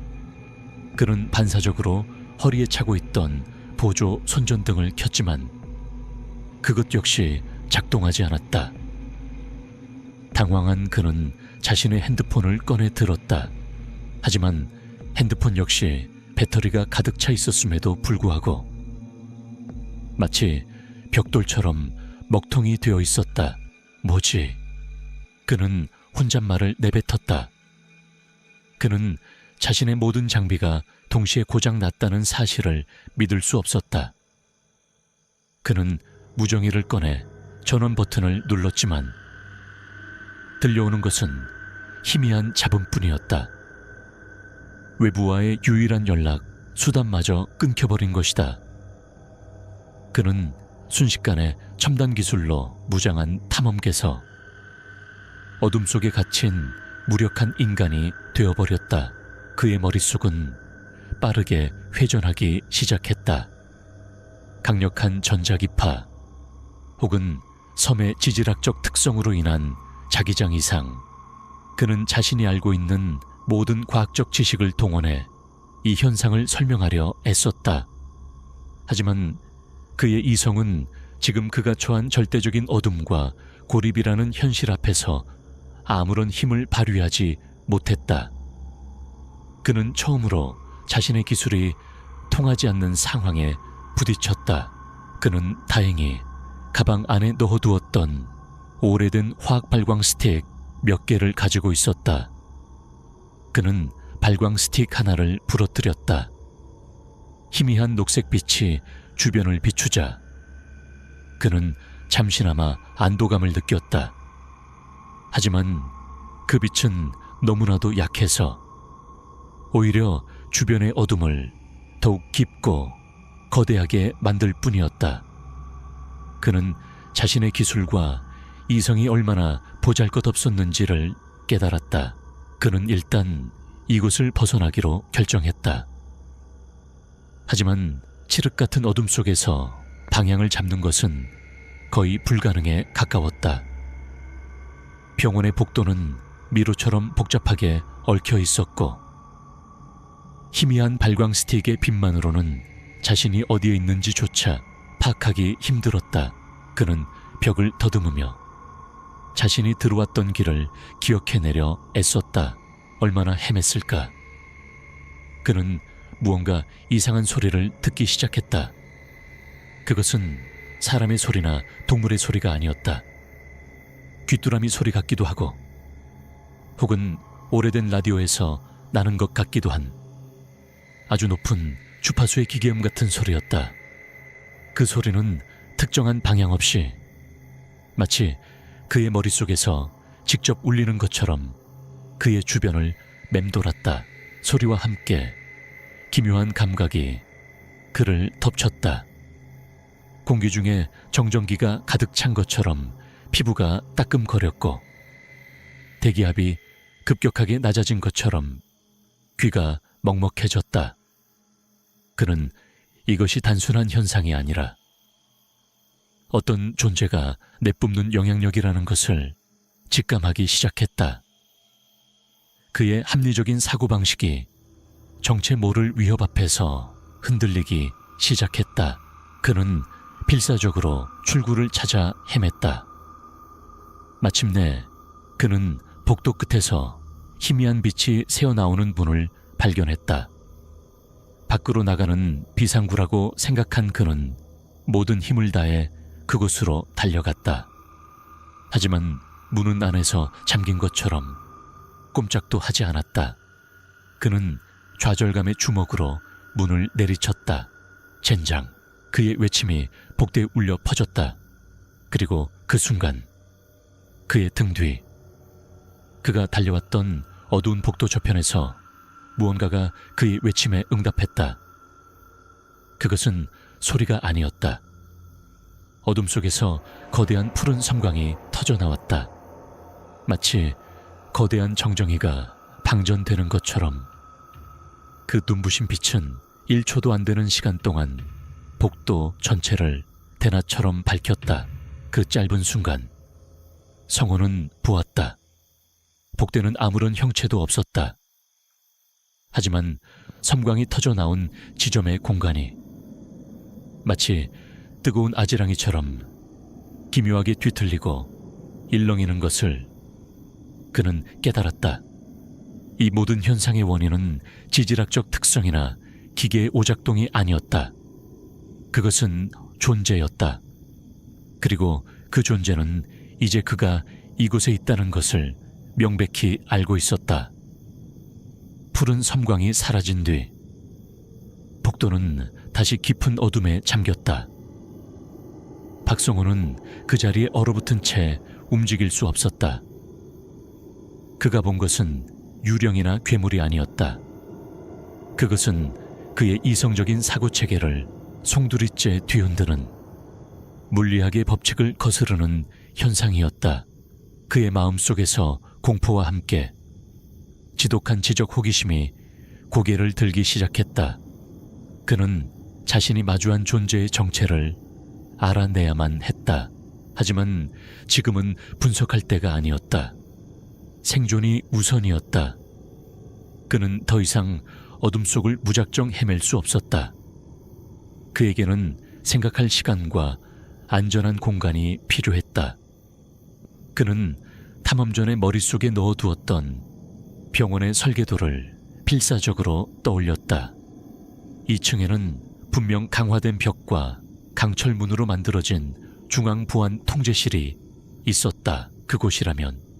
그는 반사적으로 허리에 차고 있던 보조 손전등을 켰지만 그것 역시 작동하지 않았다. 당황한 그는 자신의 핸드폰을 꺼내 들었다. 하지만 핸드폰 역시 배터리가 가득 차 있었음에도 불구하고 마치 벽돌처럼 먹통이 되어 있었다. 뭐지? 그는 혼잣말을 내뱉었다. 그는 자신의 모든 장비가 동시에 고장 났다는 사실을 믿을 수 없었다. 그는 무정의를 꺼내 전원 버튼을 눌렀지만 들려오는 것은 희미한 잡음뿐이었다. 외부와의 유일한 연락, 수단마저 끊겨버린 것이다. 그는 순식간에 첨단 기술로 무장한 탐험개서, 어둠 속에 갇힌 무력한 인간이 되어버렸다. 그의 머릿속은 빠르게 회전하기 시작했다. 강력한 전자기파 혹은 섬의 지질학적 특성으로 인한 자기장 이상, 그는 자신이 알고 있는 모든 과학적 지식을 동원해 이 현상을 설명하려 애썼다. 하지만 그의 이성은 지금 그가 처한 절대적인 어둠과 고립이라는 현실 앞에서 아무런 힘을 발휘하지 못했다. 그는 처음으로 자신의 기술이 통하지 않는 상황에 부딪혔다. 그는 다행히 가방 안에 넣어두었던 오래된 화학 발광 스틱 몇 개를 가지고 있었다. 그는 발광 스틱 하나를 부러뜨렸다. 희미한 녹색 빛이 주변을 비추자 그는 잠시나마 안도감을 느꼈다. 하지만 그 빛은 너무나도 약해서 오히려 주변의 어둠을 더욱 깊고 거대하게 만들 뿐이었다. 그는 자신의 기술과 이성이 얼마나 보잘것없었는지를 깨달았다. 그는 일단 이곳을 벗어나기로 결정했다. 하지만 칠흑 같은 어둠 속에서 방향을 잡는 것은 거의 불가능에 가까웠다. 병원의 복도는 미로처럼 복잡하게 얽혀 있었고 희미한 발광 스틱의 빛만으로는 자신이 어디에 있는지조차 파악하기 힘들었다. 그는 벽을 더듬으며 자신이 들어왔던 길을 기억해내려 애썼다. 얼마나 헤맸을까. 그는 무언가 이상한 소리를 듣기 시작했다. 그것은 사람의 소리나 동물의 소리가 아니었다. 귀뚜라미 소리 같기도 하고 혹은 오래된 라디오에서 나는 것 같기도 한 아주 높은 주파수의 기계음 같은 소리였다. 그 소리는 특정한 방향 없이 마치 그의 머릿속에서 직접 울리는 것처럼 그의 주변을 맴돌았다. 소리와 함께 기묘한 감각이 그를 덮쳤다. 공기 중에 정전기가 가득 찬 것처럼 피부가 따끔거렸고 대기압이 급격하게 낮아진 것처럼 귀가 먹먹해졌다. 그는 이것이 단순한 현상이 아니라 어떤 존재가 내뿜는 영향력이라는 것을 직감하기 시작했다. 그의 합리적인 사고방식이 정체 모를 위협 앞에서 흔들리기 시작했다. 그는 필사적으로 출구를 찾아 헤맸다. 마침내 그는 복도 끝에서 희미한 빛이 새어나오는 문을 발견했다. 밖으로 나가는 비상구라고 생각한 그는 모든 힘을 다해 그곳으로 달려갔다. 하지만 문은 안에서 잠긴 것처럼 꼼짝도 하지 않았다. 그는 좌절감의 주먹으로 문을 내리쳤다. 젠장! 그의 외침이 복도에 울려 퍼졌다. 그리고 그 순간 그의 등 뒤, 그가 달려왔던 어두운 복도 저편에서 무언가가 그의 외침에 응답했다. 그것은 소리가 아니었다. 어둠 속에서 거대한 푸른 섬광이 터져나왔다. 마치 거대한 정정이가 방전되는 것처럼 그 눈부신 빛은 1초도 안 되는 시간 동안 복도 전체를 대낮처럼 밝혔다. 그 짧은 순간 성호는 보았다. 복도는 아무런 형체도 없었다. 하지만 섬광이 터져나온 지점의 공간이 마치 뜨거운 아지랑이처럼 기묘하게 뒤틀리고 일렁이는 것을 그는 깨달았다. 이 모든 현상의 원인은 지질학적 특성이나 기계의 오작동이 아니었다. 그것은 존재였다. 그리고 그 존재는 이제 그가 이곳에 있다는 것을 명백히 알고 있었다. 푸른 섬광이 사라진 뒤 복도는 다시 깊은 어둠에 잠겼다. 박성호는 그 자리에 얼어붙은 채 움직일 수 없었다. 그가 본 것은 유령이나 괴물이 아니었다. 그것은 그의 이성적인 사고체계를 송두리째 뒤흔드는 물리학의 법칙을 거스르는 현상이었다. 그의 마음속에서 공포와 함께 지독한 지적 호기심이 고개를 들기 시작했다. 그는 자신이 마주한 존재의 정체를 알아내야만 했다. 하지만 지금은 분석할 때가 아니었다. 생존이 우선이었다. 그는 더 이상 어둠 속을 무작정 헤맬 수 없었다. 그에게는 생각할 시간과 안전한 공간이 필요했다. 그는 탐험 전에 머릿속에 넣어두었던 병원의 설계도를 필사적으로 떠올렸다. 2층에는 분명 강화된 벽과 강철문으로 만들어진 중앙보안 통제실이 있었다. 그곳이라면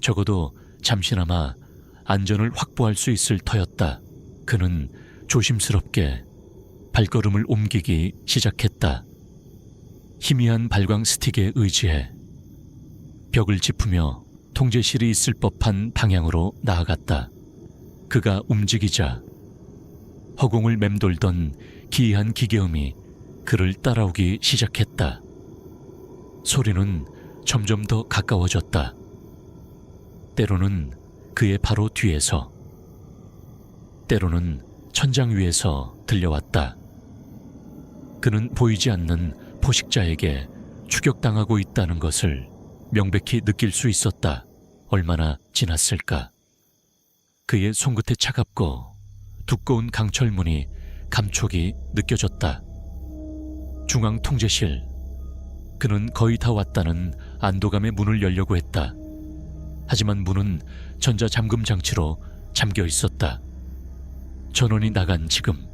적어도 잠시나마 안전을 확보할 수 있을 터였다. 그는 조심스럽게 발걸음을 옮기기 시작했다. 희미한 발광 스틱에 의지해 벽을 짚으며 통제실이 있을 법한 방향으로 나아갔다. 그가 움직이자 허공을 맴돌던 기이한 기계음이 그를 따라오기 시작했다. 소리는 점점 더 가까워졌다. 때로는 그의 바로 뒤에서, 때로는 천장 위에서 들려왔다. 그는 보이지 않는 포식자에게 추격당하고 있다는 것을 명백히 느낄 수 있었다. 얼마나 지났을까? 그의 손끝에 차갑고 두꺼운 강철문이 감촉이 느껴졌다. 중앙 통제실. 그는 거의 다 왔다는 안도감에 문을 열려고 했다. 하지만 문은 전자 잠금 장치로 잠겨 있었다. 전원이 나간 지금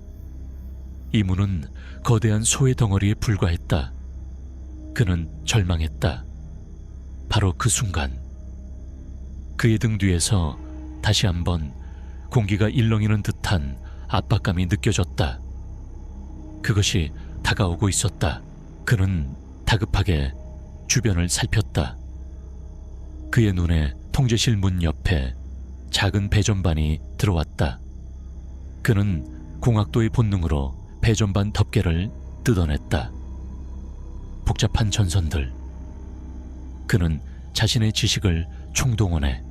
이 문은 거대한 소의 덩어리에 불과했다. 그는 절망했다. 바로 그 순간 그의 등 뒤에서 다시 한번 공기가 일렁이는 듯한 압박감이 느껴졌다. 그것이 다가오고 있었다. 그는 다급하게 주변을 살폈다. 그의 눈에 통제실 문 옆에 작은 배전반이 들어왔다. 그는 공학도의 본능으로 배전반 덮개를 뜯어냈다. 복잡한 전선들. 그는 자신의 지식을 총동원해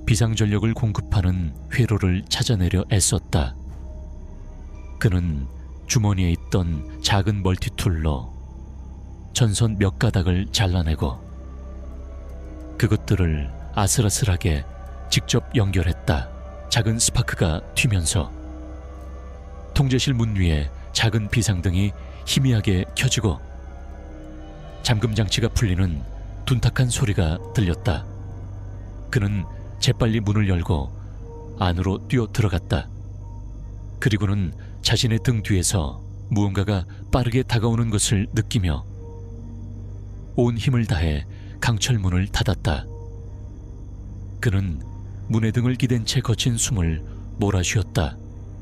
비상전력을 공급하는 회로를 찾아내려 애썼다. 그는 주머니에 있던 작은 멀티툴로 전선 몇 가닥을 잘라내고 그것들을 아슬아슬하게 직접 연결했다. 작은 스파크가 튀면서 통제실 문 위에 작은 비상등이 희미하게 켜지고 잠금 장치가 풀리는 둔탁한 소리가 들렸다. 그는 재빨리 문을 열고 안으로 뛰어 들어갔다. 그리고는 자신의 등 뒤에서 무언가가 빠르게 다가오는 것을 느끼며 온 힘을 다해 강철문을 닫았다. 그는 문의 등을 기댄 채 거친 숨을 몰아쉬었다.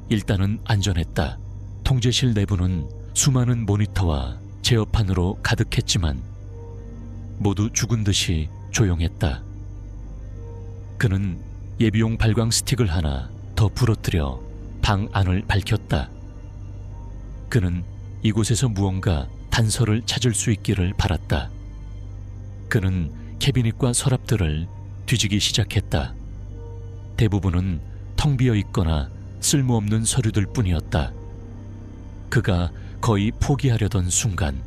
일단은 안전했다. 통제실 내부는 수많은 모니터와 제어판으로 가득했지만 모두 죽은 듯이 조용했다. 그는 예비용 발광 스틱을 하나 더 부러뜨려 방 안을 밝혔다. 그는 이곳에서 무언가 단서를 찾을 수 있기를 바랐다. 그는 캐비닛과 서랍들을 뒤지기 시작했다. 대부분은 텅 비어 있거나 쓸모없는 서류들 뿐이었다. 그가 거의 포기하려던 순간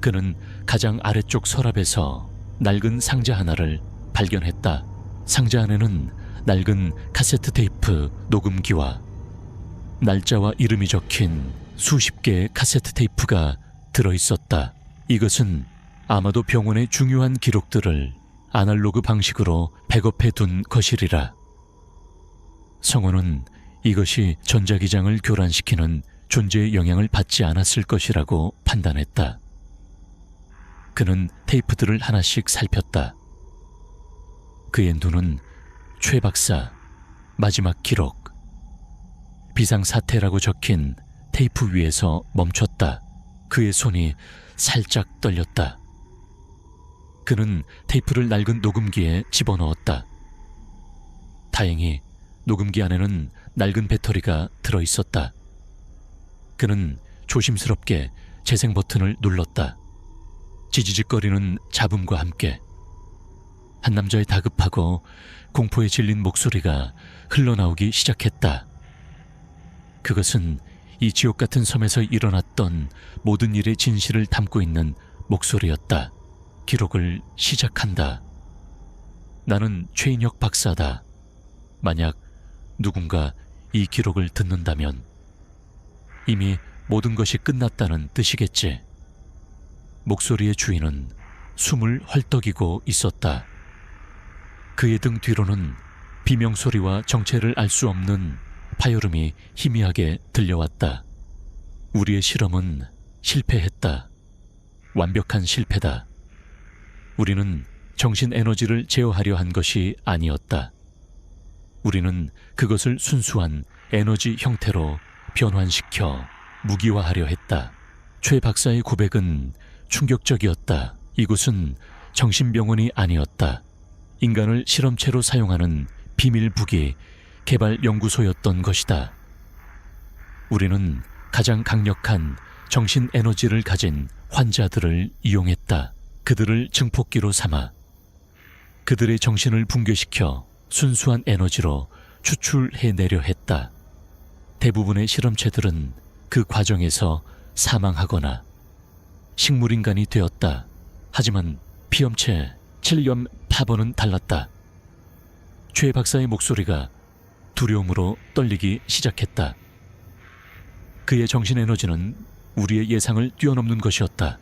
그는 가장 아래쪽 서랍에서 낡은 상자 하나를 발견했다. 상자 안에는 낡은 카세트 테이프 녹음기와 날짜와 이름이 적힌 수십 개의 카세트 테이프가 들어있었다. 이것은 아마도 병원의 중요한 기록들을 아날로그 방식으로 백업해둔 것이리라. 성호는 이것이 전자기장을 교란시키는 존재의 영향을 받지 않았을 것이라고 판단했다. 그는 테이프들을 하나씩 살폈다. 그의 눈은 최 박사 마지막 기록 비상사태라고 적힌 테이프 위에서 멈췄다. 그의 손이 살짝 떨렸다. 그는 테이프를 낡은 녹음기에 집어넣었다. 다행히 녹음기 안에는 낡은 배터리가 들어있었다. 그는 조심스럽게 재생 버튼을 눌렀다. 지지직거리는 잡음과 함께 한 남자의 다급하고 공포에 질린 목소리가 흘러나오기 시작했다. 그것은 이 지옥 같은 섬에서 일어났던 모든 일의 진실을 담고 있는 목소리였다. 기록을 시작한다. 나는 최인혁 박사다. 만약 누군가 이 기록을 듣는다면 이미 모든 것이 끝났다는 뜻이겠지. 목소리의 주인은 숨을 헐떡이고 있었다. 그의 등 뒤로는 비명소리와 정체를 알 수 없는 파열음이 희미하게 들려왔다. 우리의 실험은 실패했다. 완벽한 실패다. 우리는 정신 에너지를 제어하려 한 것이 아니었다. 우리는 그것을 순수한 에너지 형태로 변환시켜 무기화하려 했다. 최 박사의 고백은 충격적이었다. 이곳은 정신병원이 아니었다. 인간을 실험체로 사용하는 비밀 무기 개발 연구소였던 것이다. 우리는 가장 강력한 정신 에너지를 가진 환자들을 이용했다. 그들을 증폭기로 삼아 그들의 정신을 붕괴시켜 순수한 에너지로 추출해내려 했다. 대부분의 실험체들은 그 과정에서 사망하거나 식물인간이 되었다. 하지만 피험체 칠륨 파버는 달랐다. 최 박사의 목소리가 두려움으로 떨리기 시작했다. 그의 정신 에너지는 우리의 예상을 뛰어넘는 것이었다.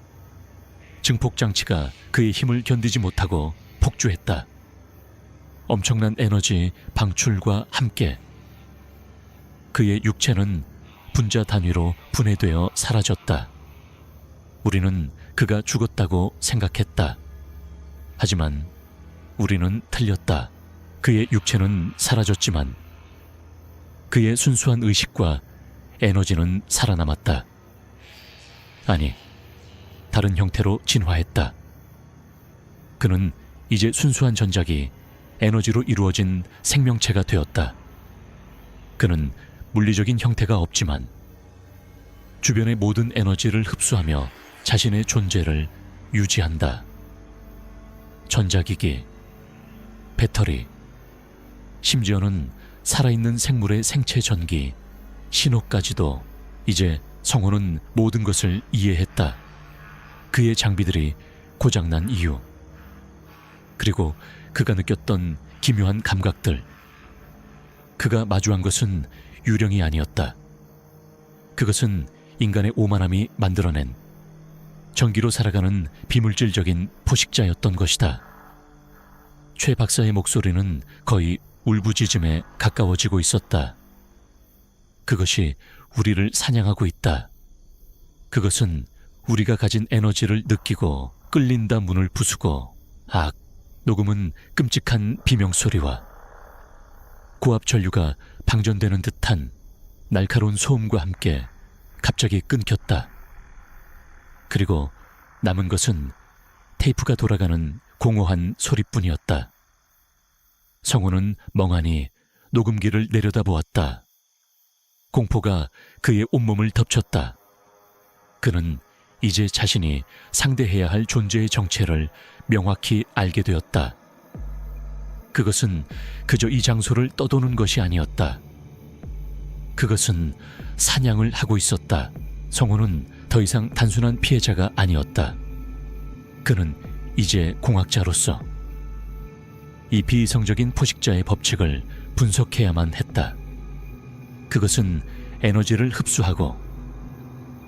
증폭장치가 그의 힘을 견디지 못하고 폭주했다. 엄청난 에너지 방출과 함께 그의 육체는 분자 단위로 분해되어 사라졌다. 우리는 그가 죽었다고 생각했다. 하지만 우리는 틀렸다. 그의 육체는 사라졌지만 그의 순수한 의식과 에너지는 살아남았다. 아니, 다른 형태로 진화했다. 그는 이제 순수한 전작이 에너지로 이루어진 생명체가 되었다. 그는 물리적인 형태가 없지만 주변의 모든 에너지를 흡수하며 자신의 존재를 유지한다. 전자기기, 배터리, 심지어는 살아있는 생물의 생체 전기, 신호까지도. 이제 성호는 모든 것을 이해했다. 그의 장비들이 고장난 이유, 그리고 그가 느꼈던 기묘한 감각들. 그가 마주한 것은 유령이 아니었다. 그것은 인간의 오만함이 만들어낸 전기로 살아가는 비물질적인 포식자였던 것이다. 최 박사의 목소리는 거의 울부짖음에 가까워지고 있었다. 그것이 우리를 사냥하고 있다. 그것은 우리가 가진 에너지를 느끼고 끌린다 문을 부수고 녹음은 끔찍한 비명소리와 고압 전류가 방전되는 듯한 날카로운 소음과 함께 갑자기 끊겼다. 그리고 남은 것은 테이프가 돌아가는 공허한 소리뿐이었다. 성우는 멍하니 녹음기를 내려다보았다. 공포가 그의 온몸을 덮쳤다. 그는 이제 자신이 상대해야 할 존재의 정체를 명확히 알게 되었다. 그것은 그저 이 장소를 떠도는 것이 아니었다. 그것은 사냥을 하고 있었다. 성우는 더 이상 단순한 피해자가 아니었다. 그는 이제 공학자로서 이 비이성적인 포식자의 법칙을 분석해야만 했다. 그것은 에너지를 흡수하고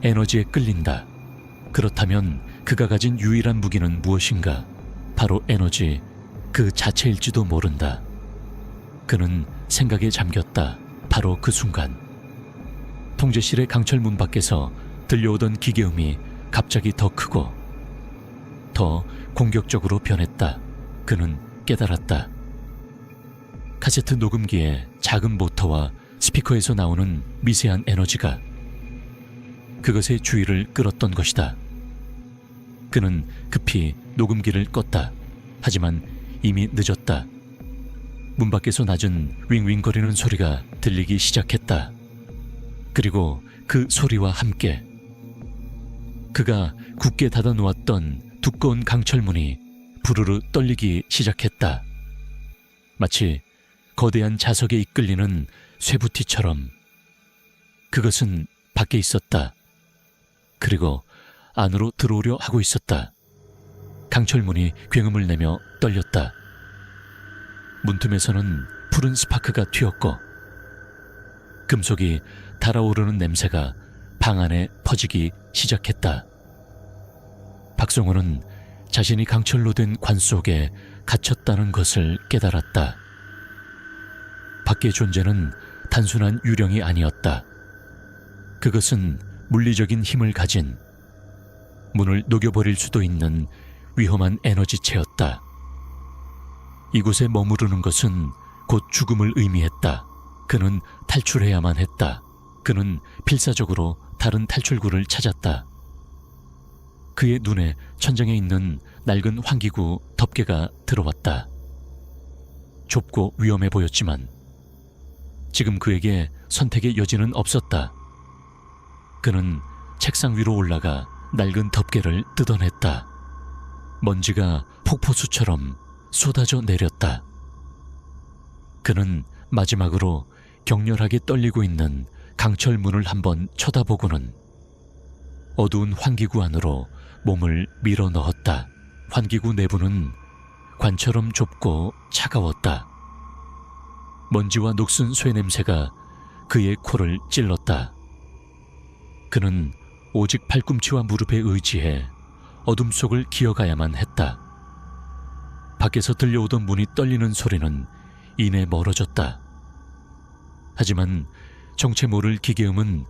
에너지에 끌린다. 그렇다면 그가 가진 유일한 무기는 무엇인가? 바로 에너지 그 자체일지도 모른다. 그는 생각에 잠겼다. 바로 그 순간 통제실의 강철문 밖에서 들려오던 기계음이 갑자기 더 크고 더 공격적으로 변했다. 그는 깨달았다. 카세트 녹음기의 작은 모터와 스피커에서 나오는 미세한 에너지가 그것의 주의를 끌었던 것이다. 그는 급히 녹음기를 껐다. 하지만 이미 늦었다. 문 밖에서 낮은 윙윙거리는 소리가 들리기 시작했다. 그리고 그 소리와 함께 그가 굳게 닫아 놓았던 두꺼운 강철문이 부르르 떨리기 시작했다. 마치 거대한 자석에 이끌리는 쇠부티처럼. 그것은 밖에 있었다. 그리고 안으로 들어오려 하고 있었다. 강철문이 굉음을 내며 떨렸다. 문틈에서는 푸른 스파크가 튀었고 금속이 달아오르는 냄새가 방 안에 퍼지기 시작했다. 박성호는 자신이 강철로 된 관 속에 갇혔다는 것을 깨달았다. 밖의 존재는 단순한 유령이 아니었다. 그것은 물리적인 힘을 가진, 문을 녹여버릴 수도 있는 위험한 에너지체였다. 이곳에 머무르는 것은 곧 죽음을 의미했다. 그는 탈출해야만 했다. 그는 필사적으로 다른 탈출구를 찾았다. 그의 눈에 천장에 있는 낡은 환기구 덮개가 들어왔다. 좁고 위험해 보였지만 지금 그에게 선택의 여지는 없었다. 그는 책상 위로 올라가 낡은 덮개를 뜯어냈다. 먼지가 폭포수처럼 쏟아져 내렸다. 그는 마지막으로 격렬하게 떨리고 있는 강철문을 한번 쳐다보고는 어두운 환기구 안으로 몸을 밀어 넣었다. 환기구 내부는 관처럼 좁고 차가웠다. 먼지와 녹슨 쇠 냄새가 그의 코를 찔렀다. 그는 오직 팔꿈치와 무릎에 의지해 어둠 속을 기어가야만 했다. 밖에서 들려오던 문이 떨리는 소리는 이내 멀어졌다. 하지만 정체 모를 기계음은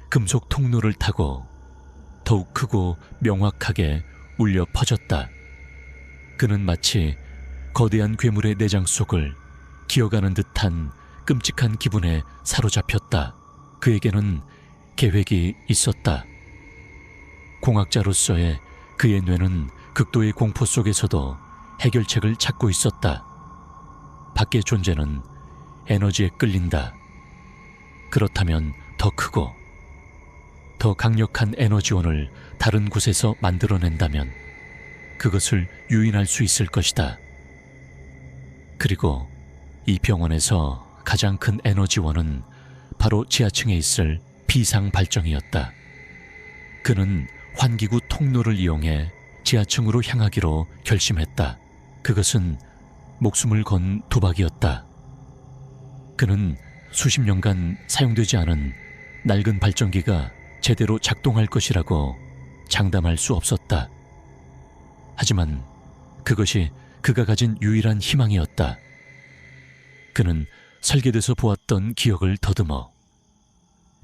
금속 통로를 타고 더욱 크고 명확하게 울려 퍼졌다. 그는 마치 거대한 괴물의 내장 속을 기어가는 듯한 끔찍한 기분에 사로잡혔다. 그에게는 계획이 있었다. 공학자로서의 그의 뇌는 극도의 공포 속에서도 해결책을 찾고 있었다. 밖의 존재는 에너지에 끌린다. 그렇다면 더 크고 더 강력한 에너지원을 다른 곳에서 만들어낸다면 그것을 유인할 수 있을 것이다. 그리고 이 병원에서 가장 큰 에너지원은 바로 지하층에 있을 비상발정이었다. 그는 환기구 통로를 이용해 지하층으로 향하기로 결심했다. 그것은 목숨을 건 도박이었다. 그는 수십 년간 사용되지 않은 낡은 발전기가 제대로 작동할 것이라고 장담할 수 없었다. 하지만 그것이 그가 가진 유일한 희망이었다. 그는 설계돼서 보았던 기억을 더듬어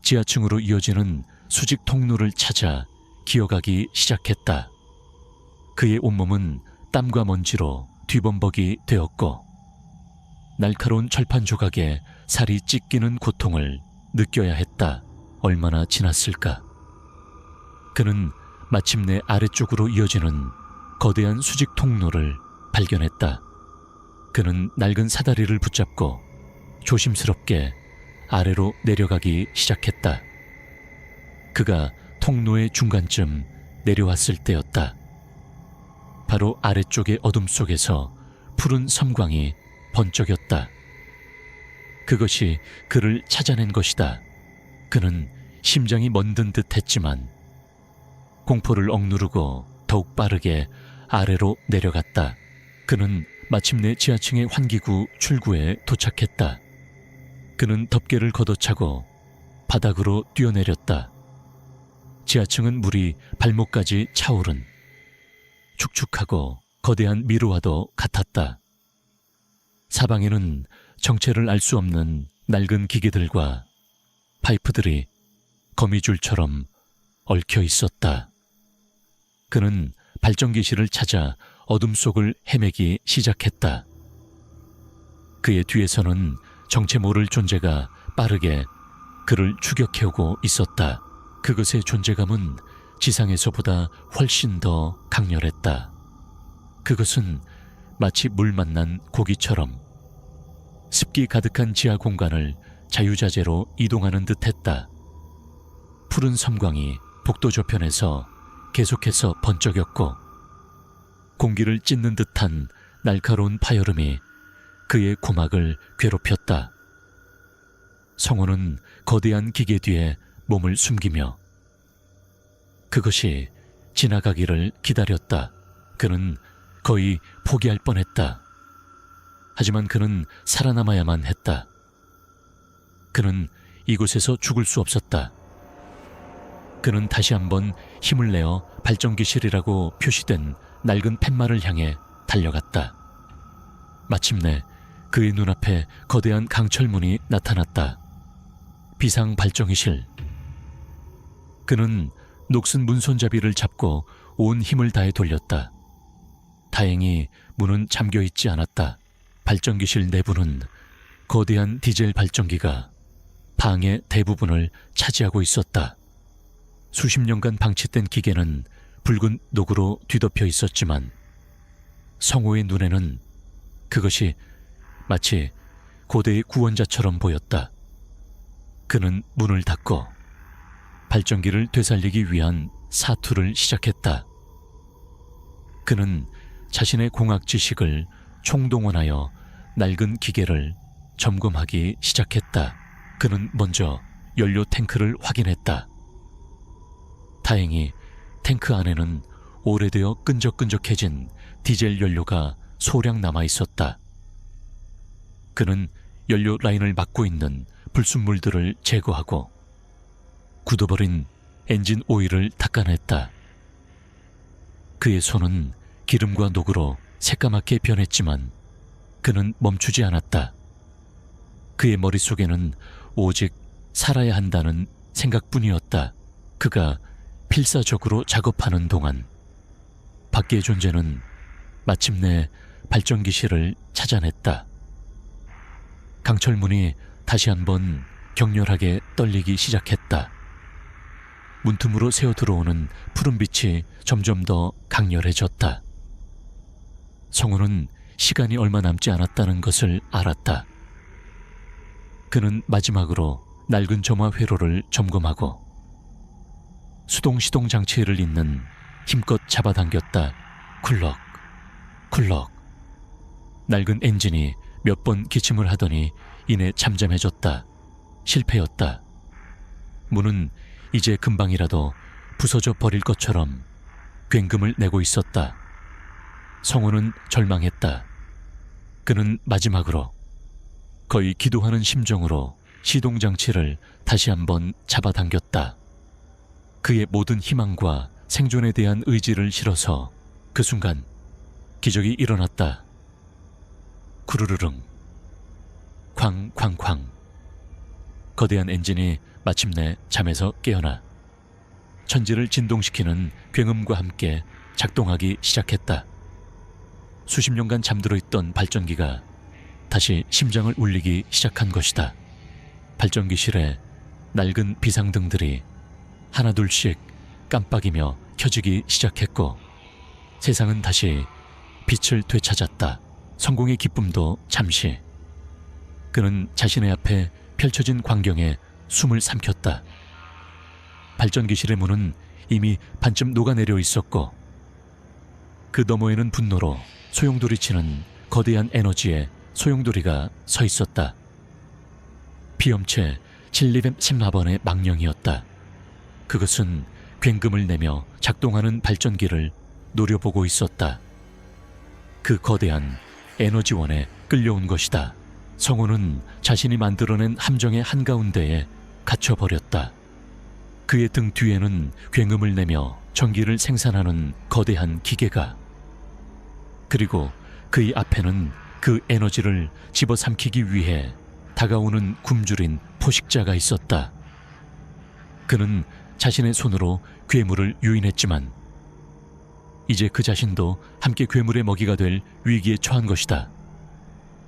지하층으로 이어지는 수직 통로를 찾아 기어가기 시작했다. 그의 온몸은 땀과 먼지로 뒤범벅이 되었고 날카로운 철판 조각에 살이 찢기는 고통을 느껴야 했다. 얼마나 지났을까? 그는 마침내 아래쪽으로 이어지는 거대한 수직 통로를 발견했다. 그는 낡은 사다리를 붙잡고 조심스럽게 아래로 내려가기 시작했다. 그가 통로의 중간쯤 내려왔을 때였다. 바로 아래쪽의 어둠 속에서 푸른 섬광이 번쩍였다. 그것이 그를 찾아낸 것이다. 그는 심장이 멎는 듯 했지만 공포를 억누르고 더욱 빠르게 아래로 내려갔다. 그는 마침내 지하층의 환기구 출구에 도착했다. 그는 덮개를 걷어차고 바닥으로 뛰어내렸다. 지하층은 물이 발목까지 차오른 축축하고 거대한 미로와도 같았다. 사방에는 정체를 알 수 없는 낡은 기계들과 파이프들이 거미줄처럼 얽혀 있었다. 그는 발전기실을 찾아 어둠 속을 헤매기 시작했다. 그의 뒤에서는 정체 모를 존재가 빠르게 그를 추격해오고 있었다. 그것의 존재감은 지상에서보다 훨씬 더 강렬했다. 그것은 마치 물 만난 고기처럼 습기 가득한 지하 공간을 자유자재로 이동하는 듯했다. 푸른 섬광이 복도 저편에서 계속해서 번쩍였고 공기를 찢는 듯한 날카로운 파열음이 그의 고막을 괴롭혔다. 성호는 거대한 기계 뒤에 몸을 숨기며 그것이 지나가기를 기다렸다. 그는 거의 포기할 뻔했다. 하지만 그는 살아남아야만 했다. 그는 이곳에서 죽을 수 없었다. 그는 다시 한번 힘을 내어 발전기실이라고 표시된 낡은 팻말을 향해 달려갔다. 마침내 그의 눈앞에 거대한 강철문이 나타났다. 비상 발전기실. 그는 녹슨 문손잡이를 잡고 온 힘을 다해 돌렸다. 다행히 문은 잠겨있지 않았다. 발전기실 내부는 거대한 디젤 발전기가 방의 대부분을 차지하고 있었다. 수십 년간 방치된 기계는 붉은 녹으로 뒤덮여 있었지만 성호의 눈에는 그것이 마치 고대의 구원자처럼 보였다. 그는 문을 닫고 발전기를 되살리기 위한 사투를 시작했다. 그는 자신의 공학 지식을 총동원하여 낡은 기계를 점검하기 시작했다. 그는 먼저 연료 탱크를 확인했다. 다행히 탱크 안에는 오래되어 끈적끈적해진 디젤 연료가 소량 남아 있었다. 그는 연료 라인을 막고 있는 불순물들을 제거하고 굳어버린 엔진 오일을 닦아냈다. 그의 손은 기름과 녹으로 새까맣게 변했지만 그는 멈추지 않았다. 그의 머릿속에는 오직 살아야 한다는 생각뿐이었다. 그가 필사적으로 작업하는 동안 밖의 존재는 마침내 발전기실을 찾아냈다. 강철문이 다시 한번 격렬하게 떨리기 시작했다. 문틈으로 새어 들어오는 푸른빛이 점점 더 강렬해졌다. 성우는 시간이 얼마 남지 않았다는 것을 알았다. 그는 마지막으로 낡은 점화 회로를 점검하고 수동 시동 장치를 잇는 힘껏 잡아당겼다. 쿨럭, 쿨럭. 낡은 엔진이 몇 번 기침을 하더니 이내 잠잠해졌다. 실패였다. 문은 이제 금방이라도 부서져 버릴 것처럼 굉금을 내고 있었다. 성우는 절망했다. 그는 마지막으로 거의 기도하는 심정으로 시동장치를 다시 한번 잡아당겼다. 그의 모든 희망과 생존에 대한 의지를 실어서 그 순간 기적이 일어났다. 구르르릉, 쾅쾅쾅. 거대한 엔진이 마침내 잠에서 깨어나 천지를 진동시키는 굉음과 함께 작동하기 시작했다. 수십 년간 잠들어 있던 발전기가 다시 심장을 울리기 시작한 것이다. 발전기실에 낡은 비상등들이 하나둘씩 깜빡이며 켜지기 시작했고 세상은 다시 빛을 되찾았다. 성공의 기쁨도 잠시. 그는 자신의 앞에 펼쳐진 광경에 숨을 삼켰다. 발전기실의 문은 이미 반쯤 녹아내려 있었고 그 너머에는 분노로 소용돌이치는 거대한 에너지의 소용돌이가 서 있었다. 비엄체 7214번의 망령이었다. 그것은 굉금을 내며 작동하는 발전기를 노려보고 있었다. 그 거대한 에너지원에 끌려온 것이다. 성우는 자신이 만들어낸 함정의 한가운데에 갇혀버렸다. 그의 등 뒤에는 굉음을 내며 전기를 생산하는 거대한 기계가, 그리고 그의 앞에는 그 에너지를 집어삼키기 위해 다가오는 굶주린 포식자가 있었다. 그는 자신의 손으로 괴물을 유인했지만 이제 그 자신도 함께 괴물의 먹이가 될 위기에 처한 것이다.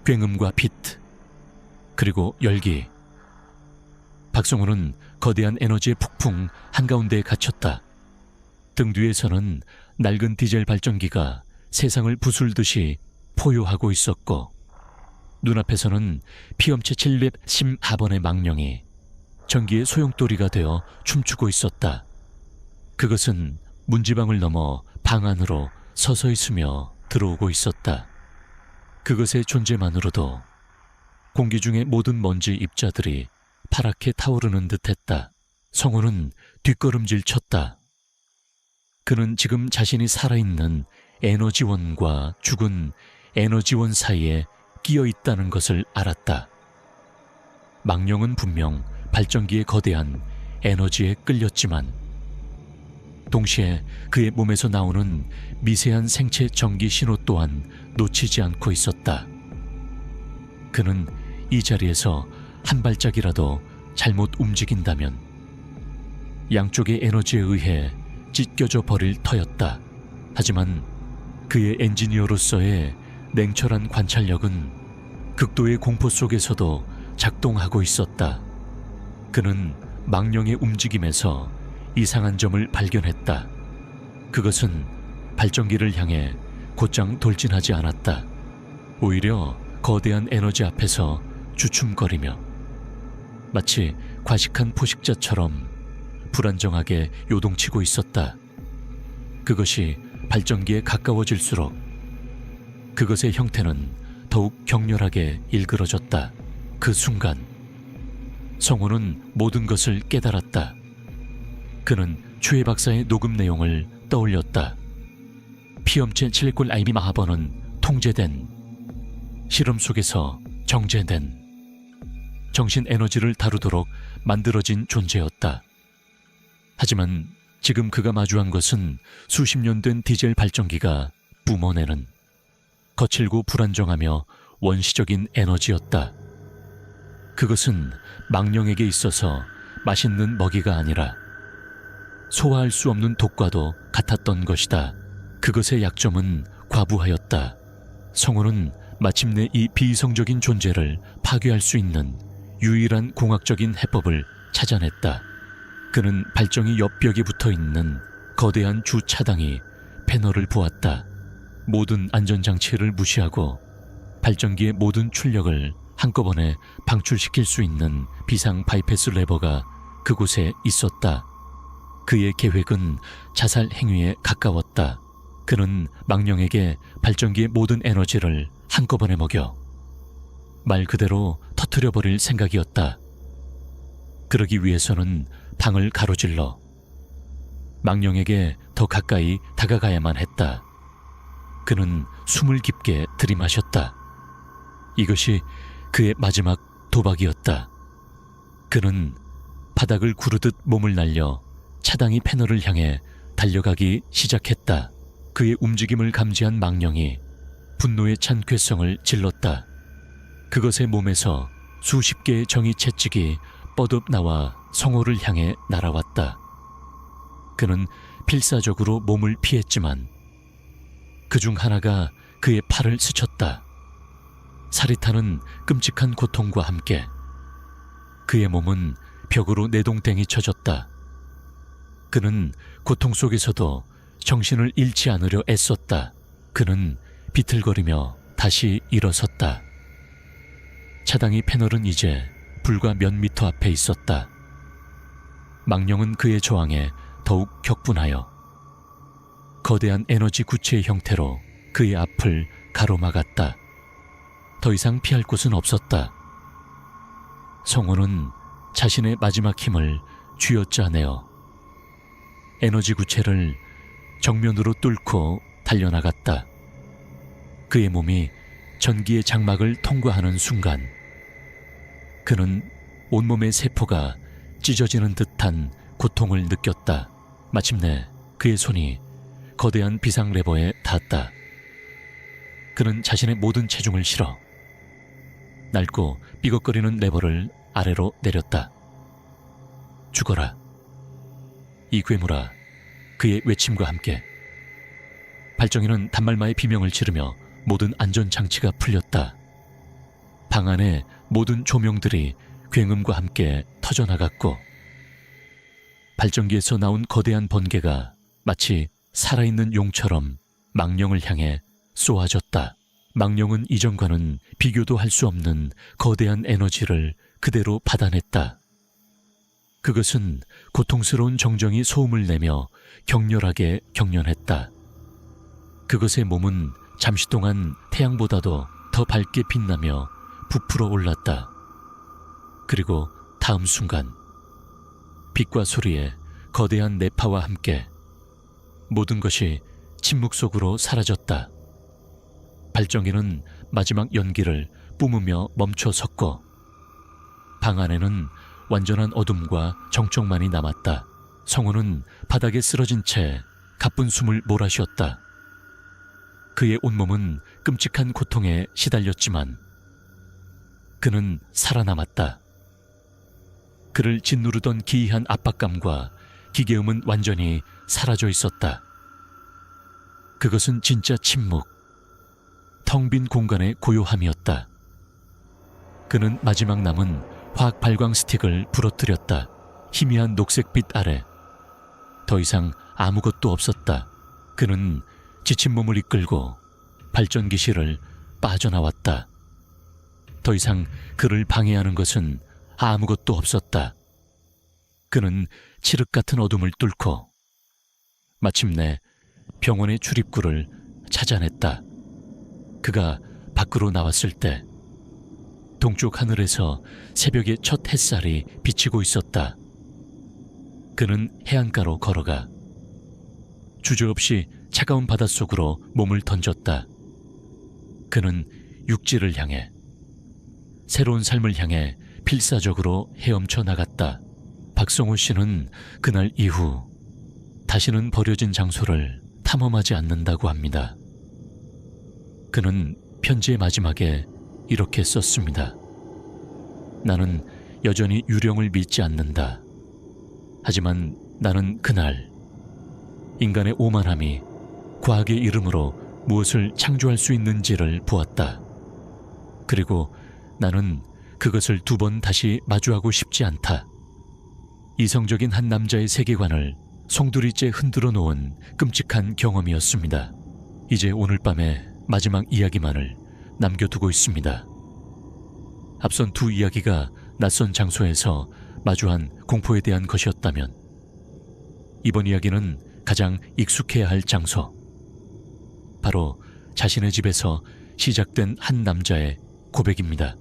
굉음과 빛, 그리고 열기. 박성호는 거대한 에너지의 폭풍 한가운데에 갇혔다. 등 뒤에서는 낡은 디젤 발전기가 세상을 부술듯이 포효하고 있었고, 눈앞에서는 피엄체 714번의 망령이 전기의 소용돌이가 되어 춤추고 있었다. 그것은 문지방을 넘어 방 안으로 서서히 스며 들어오고 있었다. 그것의 존재만으로도 공기 중의 모든 먼지 입자들이 파랗게 타오르는 듯했다. 성우는 뒷걸음질 쳤다. 그는 지금 자신이 살아있는 에너지원과 죽은 에너지원 사이에 끼어 있다는 것을 알았다. 망령은 분명 발전기의 거대한 에너지에 끌렸지만 동시에 그의 몸에서 나오는 미세한 생체 전기 신호 또한 놓치지 않고 있었다. 그는 이 자리에서 한 발짝이라도 잘못 움직인다면 양쪽의 에너지에 의해 찢겨져 버릴 터였다. 하지만 그의 엔지니어로서의 냉철한 관찰력은 극도의 공포 속에서도 작동하고 있었다. 그는 망령의 움직임에서 이상한 점을 발견했다. 그것은 발전기를 향해 곧장 돌진하지 않았다. 오히려 거대한 에너지 앞에서 주춤거리며 마치 과식한 포식자처럼 불안정하게 요동치고 있었다. 그것이 발전기에 가까워질수록 그것의 형태는 더욱 격렬하게 일그러졌다. 그 순간 성우는 모든 것을 깨달았다. 그는 추에 박사의 녹음 내용을 떠올렸다. 피엄체 7골 아이비 마하번은 통제된, 실험 속에서 정제된, 정신 에너지를 다루도록 만들어진 존재였다. 하지만 지금 그가 마주한 것은 수십 년 된 디젤 발전기가 뿜어내는 거칠고 불안정하며 원시적인 에너지였다. 그것은 망령에게 있어서 맛있는 먹이가 아니라 소화할 수 없는 독과도 같았던 것이다. 그것의 약점은 과부하였다. 성우는 마침내 이 비이성적인 존재를 파괴할 수 있는 유일한 공학적인 해법을 찾아냈다. 그는 발전기 옆 벽에 붙어있는 거대한 주 차당이 패널을 보았다. 모든 안전장치를 무시하고 발전기의 모든 출력을 한꺼번에 방출시킬 수 있는 비상 바이패스 레버가 그곳에 있었다. 그의 계획은 자살 행위에 가까웠다. 그는 망령에게 발전기의 모든 에너지를 한꺼번에 먹여 말 그대로 터뜨려버릴 생각이었다. 그러기 위해서는 방을 가로질러 망령에게 더 가까이 다가가야만 했다. 그는 숨을 깊게 들이마셨다. 이것이 그의 마지막 도박이었다. 그는 바닥을 구르듯 몸을 날려 차당이 패널을 향해 달려가기 시작했다. 그의 움직임을 감지한 망령이 분노에 찬 괴성을 질렀다. 그것의 몸에서 수십 개의 정의 채찍이 뻗어 나와 성호를 향해 날아왔다. 그는 필사적으로 몸을 피했지만 그중 하나가 그의 팔을 스쳤다. 살이 타는 끔찍한 고통과 함께 그의 몸은 벽으로 내동댕이 쳐졌다. 그는 고통 속에서도 정신을 잃지 않으려 애썼다. 그는 비틀거리며 다시 일어섰다. 차당이 패널은 이제 불과 몇 미터 앞에 있었다. 망령은 그의 저항에 더욱 격분하여 거대한 에너지 구체의 형태로 그의 앞을 가로막았다. 더 이상 피할 곳은 없었다. 성호는 자신의 마지막 힘을 쥐어짜내어 에너지 구체를 정면으로 뚫고 달려나갔다. 그의 몸이 전기의 장막을 통과하는 순간 그는 온몸의 세포가 찢어지는 듯한 고통을 느꼈다. 마침내 그의 손이 거대한 비상 레버에 닿았다. 그는 자신의 모든 체중을 실어 낡고 삐걱거리는 레버를 아래로 내렸다. 죽어라. 이 괴물아. 그의 외침과 함께 발정이는 단말마의 비명을 지르며 모든 안전장치가 풀렸다. 방 안의 모든 조명들이 굉음과 함께 터져나갔고 발전기에서 나온 거대한 번개가 마치 살아있는 용처럼 망령을 향해 쏘아졌다. 망령은 이전과는 비교도 할 수 없는 거대한 에너지를 그대로 받아냈다. 그것은 고통스러운 정정이 소음을 내며 격렬하게 경련했다. 그것의 몸은 잠시 동안 태양보다도 더 밝게 빛나며 부풀어 올랐다. 그리고 다음 순간 빛과 소리에 거대한 내파와 함께 모든 것이 침묵 속으로 사라졌다. 발전기는 마지막 연기를 뿜으며 멈춰 섰고 방 안에는 완전한 어둠과 정적만이 남았다. 성우는 바닥에 쓰러진 채 가쁜 숨을 몰아쉬었다. 그의 온몸은 끔찍한 고통에 시달렸지만 그는 살아남았다. 그를 짓누르던 기이한 압박감과 기계음은 완전히 사라져 있었다. 그것은 진짜 침묵, 텅 빈 공간의 고요함이었다. 그는 마지막 남은 화학 발광 스틱을 부러뜨렸다. 희미한 녹색빛 아래 더 이상 아무것도 없었다. 그는 지친 몸을 이끌고 발전기실을 빠져나왔다. 더 이상 그를 방해하는 것은 아무것도 없었다. 그는 칠흑 같은 어둠을 뚫고 마침내 병원의 출입구를 찾아냈다. 그가 밖으로 나왔을 때 동쪽 하늘에서 새벽의 첫 햇살이 비치고 있었다. 그는 해안가로 걸어가 주저없이 차가운 바닷속으로 몸을 던졌다. 그는 육지를 향해, 새로운 삶을 향해 필사적으로 헤엄쳐 나갔다. 박성호 씨는 그날 이후 다시는 버려진 장소를 탐험하지 않는다고 합니다. 그는 편지의 마지막에 이렇게 썼습니다. 나는 여전히 유령을 믿지 않는다. 하지만 나는 그날 인간의 오만함이 과학의 이름으로 무엇을 창조할 수 있는지를 보았다. 그리고 나는 그것을 두 번 다시 마주하고 싶지 않다. 이성적인 한 남자의 세계관을 송두리째 흔들어 놓은 끔찍한 경험이었습니다. 이제 오늘 밤의 마지막 이야기만을 남겨두고 있습니다. 앞선 두 이야기가 낯선 장소에서 마주한 공포에 대한 것이었다면 이번 이야기는 가장 익숙해야 할 장소, 바로 자신의 집에서 시작된 한 남자의 고백입니다.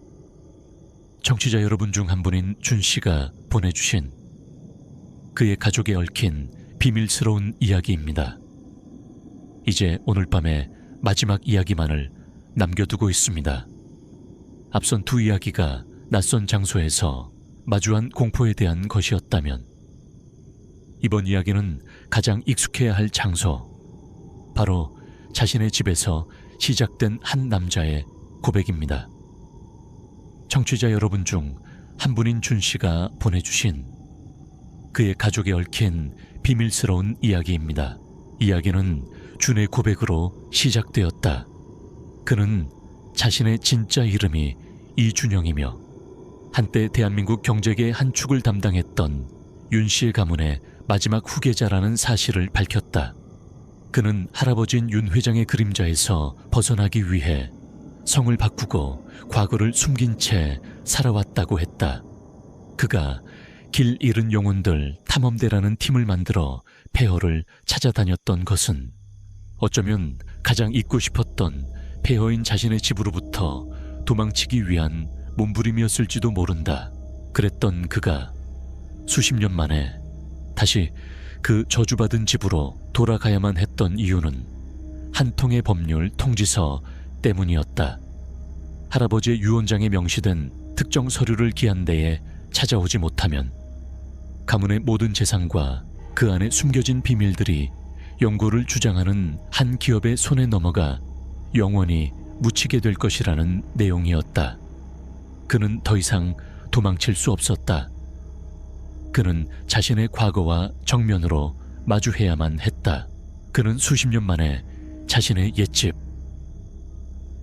청취자 여러분 중 한 분인 준 씨가 보내주신 그의 가족에 얽힌 비밀스러운 이야기입니다. 이제 오늘 밤의 마지막 이야기만을 남겨두고 있습니다. 앞선 두 이야기가 낯선 장소에서 마주한 공포에 대한 것이었다면 이번 이야기는 가장 익숙해야 할 장소, 바로 자신의 집에서 시작된 한 남자의 고백입니다. 청취자 여러분 중 한 분인 준 씨가 보내주신 그의 가족에 얽힌 비밀스러운 이야기입니다. 이야기는 준의 고백으로 시작되었다. 그는 자신의 진짜 이름이 이준영이며 한때 대한민국 경제계의 한 축을 담당했던 윤 씨의 가문의 마지막 후계자라는 사실을 밝혔다. 그는 할아버지인 윤 회장의 그림자에서 벗어나기 위해 성을 바꾸고 과거를 숨긴 채 살아왔다고 했다. 그가 길 잃은 영혼들 탐험대라는 팀을 만들어 폐허를 찾아다녔던 것은 어쩌면 가장 잊고 싶었던 폐허인 자신의 집으로부터 도망치기 위한 몸부림이었을지도 모른다. 그랬던 그가 수십 년 만에 다시 그 저주받은 집으로 돌아가야만 했던 이유는 한 통의 법률 통지서 때문이었다. 할아버지의 유언장에 명시된 특정 서류를 기한 데에 찾아오지 못하면 가문의 모든 재산과 그 안에 숨겨진 비밀들이 영구를 주장하는 한 기업의 손에 넘어가 영원히 묻히게 될 것이라는 내용이었다. 그는 더 이상 도망칠 수 없었다. 그는 자신의 과거와 정면으로 마주해야만 했다. 그는 수십 년 만에 자신의 옛집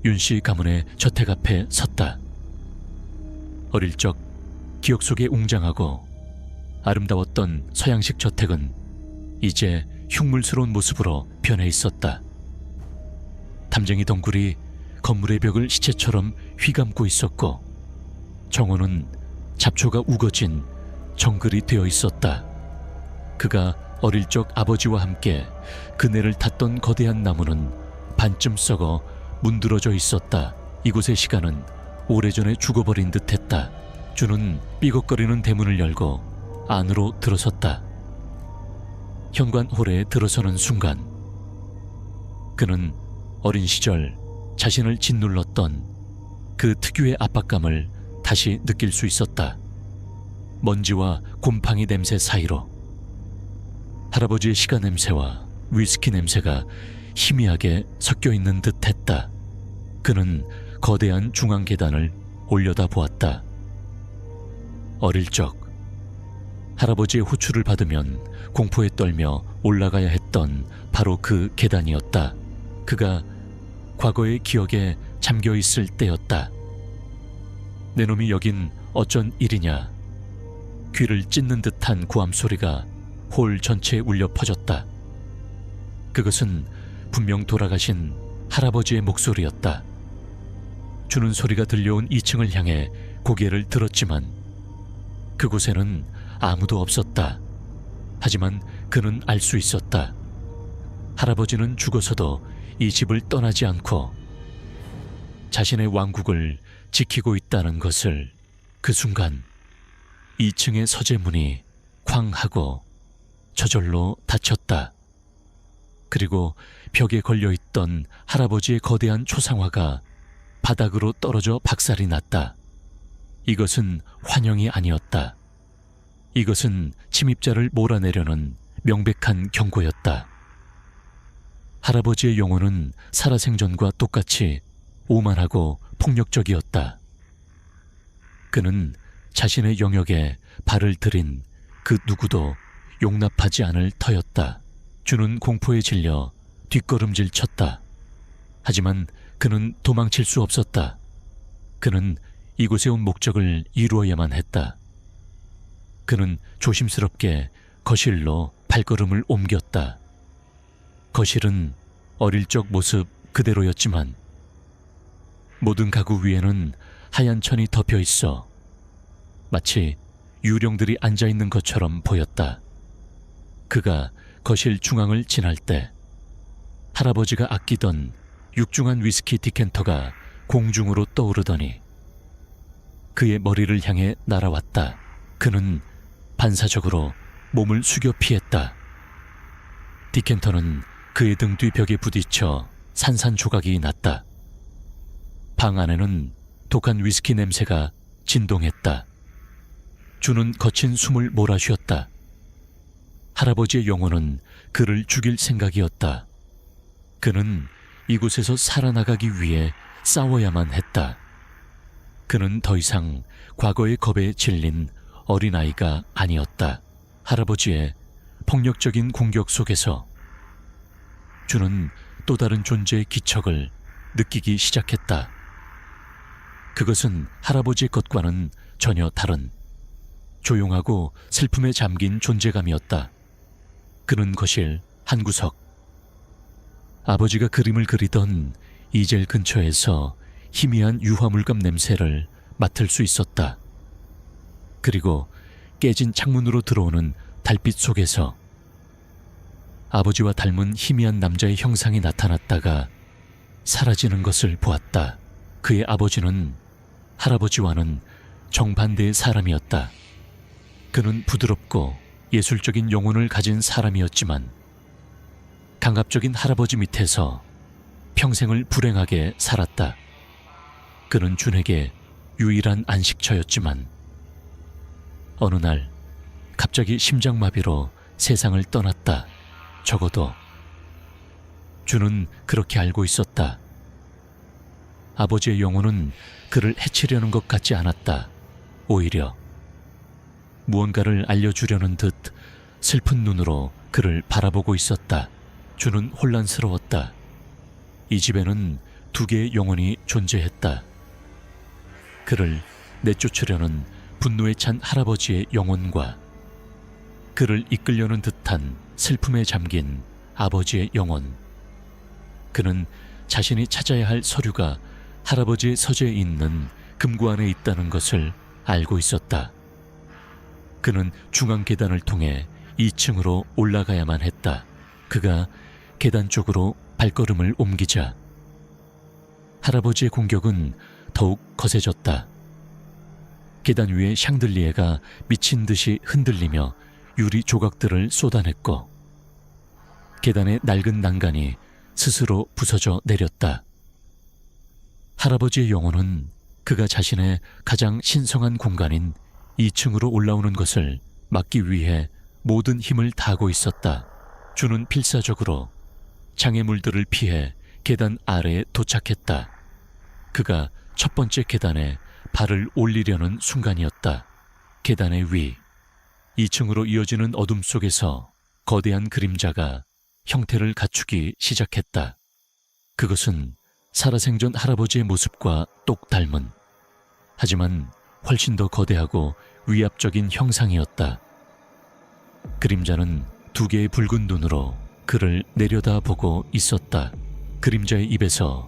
윤씨 가문의 저택 앞에 섰다. 어릴 적 기억 속에 웅장하고 아름다웠던 서양식 저택은 이제 흉물스러운 모습으로 변해 있었다. 담쟁이 덩굴이 건물의 벽을 시체처럼 휘감고 있었고 정원은 잡초가 우거진 정글이 되어 있었다. 그가 어릴 적 아버지와 함께 그네를 탔던 거대한 나무는 반쯤 썩어 문드러져 있었다. 이곳의 시간은 오래전에 죽어버린 듯했다. 주는 삐걱거리는 대문을 열고 안으로 들어섰다. 현관홀에 들어서는 순간 그는 어린 시절 자신을 짓눌렀던 그 특유의 압박감을 다시 느낄 수 있었다. 먼지와 곰팡이 냄새 사이로 할아버지의 시가 냄새와 위스키 냄새가 희미하게 섞여 있는 듯 했다. 그는 거대한 중앙 계단을 올려다 보았다. 어릴 적 할아버지의 호출을 받으면 공포에 떨며 올라가야 했던 바로 그 계단이었다. 그가 과거의 기억에 잠겨 있을 때였다. 내 놈이 여긴 어쩐 일이냐. 귀를 찢는 듯한 고함 소리가 홀 전체에 울려 퍼졌다. 그것은 분명 돌아가신 할아버지의 목소리였다. 주는 소리가 들려온 2층을 향해 고개를 들었지만 그곳에는 아무도 없었다. 하지만 그는 알 수 있었다. 할아버지는 죽어서도 이 집을 떠나지 않고 자신의 왕국을 지키고 있다는 것을. 그 순간 2층의 서재문이 쾅 하고 저절로 닫혔다. 그리고 벽에 걸려있던 할아버지의 거대한 초상화가 바닥으로 떨어져 박살이 났다. 이것은 환영이 아니었다. 이것은 침입자를 몰아내려는 명백한 경고였다. 할아버지의 영혼은 살아생전과 똑같이 오만하고 폭력적이었다. 그는 자신의 영역에 발을 들인 그 누구도 용납하지 않을 터였다. 주는 공포에 질려 뒷걸음질 쳤다. 하지만 그는 도망칠 수 없었다. 그는 이곳에 온 목적을 이루어야만 했다. 그는 조심스럽게 거실로 발걸음을 옮겼다. 거실은 어릴 적 모습 그대로였지만 모든 가구 위에는 하얀 천이 덮여 있어 마치 유령들이 앉아있는 것처럼 보였다. 그가 거실 중앙을 지날 때 할아버지가 아끼던 육중한 위스키 디켄터가 공중으로 떠오르더니 그의 머리를 향해 날아왔다. 그는 반사적으로 몸을 숙여 피했다. 디켄터는 그의 등 뒤 벽에 부딪혀 산산조각이 났다. 방 안에는 독한 위스키 냄새가 진동했다. 주는 거친 숨을 몰아쉬었다. 할아버지의 영혼은 그를 죽일 생각이었다. 그는 이곳에서 살아나가기 위해 싸워야만 했다. 그는 더 이상 과거의 겁에 질린 어린아이가 아니었다. 할아버지의 폭력적인 공격 속에서 주는 또 다른 존재의 기척을 느끼기 시작했다. 그것은 할아버지 것과는 전혀 다른 조용하고 슬픔에 잠긴 존재감이었다. 그는 거실 한 구석, 아버지가 그림을 그리던 이젤 근처에서 희미한 유화물감 냄새를 맡을 수 있었다. 그리고 깨진 창문으로 들어오는 달빛 속에서 아버지와 닮은 희미한 남자의 형상이 나타났다가 사라지는 것을 보았다. 그의 아버지는 할아버지와는 정반대의 사람이었다. 그는 부드럽고 예술적인 영혼을 가진 사람이었지만 강압적인 할아버지 밑에서 평생을 불행하게 살았다. 그는 준에게 유일한 안식처였지만 어느 날 갑자기 심장마비로 세상을 떠났다. 적어도 준은 그렇게 알고 있었다. 아버지의 영혼은 그를 해치려는 것 같지 않았다. 오히려 무언가를 알려주려는 듯 슬픈 눈으로 그를 바라보고 있었다. 준은 혼란스러웠다. 이 집에는 두 개의 영혼이 존재했다. 그를 내쫓으려는 분노에 찬 할아버지의 영혼과 그를 이끌려는 듯한 슬픔에 잠긴 아버지의 영혼. 그는 자신이 찾아야 할 서류가 할아버지의 서재에 있는 금고 안에 있다는 것을 알고 있었다. 그는 중앙 계단을 통해 2층으로 올라가야만 했다. 그가 계단 쪽으로 발걸음을 옮기자 할아버지의 공격은 더욱 거세졌다. 계단 위의 샹들리에가 미친 듯이 흔들리며 유리 조각들을 쏟아냈고 계단의 낡은 난간이 스스로 부서져 내렸다. 할아버지의 영혼은 그가 자신의 가장 신성한 공간인 2층으로 올라오는 것을 막기 위해 모든 힘을 다하고 있었다. 주는 필사적으로 장애물들을 피해 계단 아래에 도착했다. 그가 첫 번째 계단에 발을 올리려는 순간이었다. 계단의 위, 2층으로 이어지는 어둠 속에서 거대한 그림자가 형태를 갖추기 시작했다. 그것은 살아생전 할아버지의 모습과 똑 닮은, 하지만 훨씬 더 거대하고 위압적인 형상이었다. 그림자는 2개의 붉은 눈으로 그를 내려다보고 있었다. 그림자의 입에서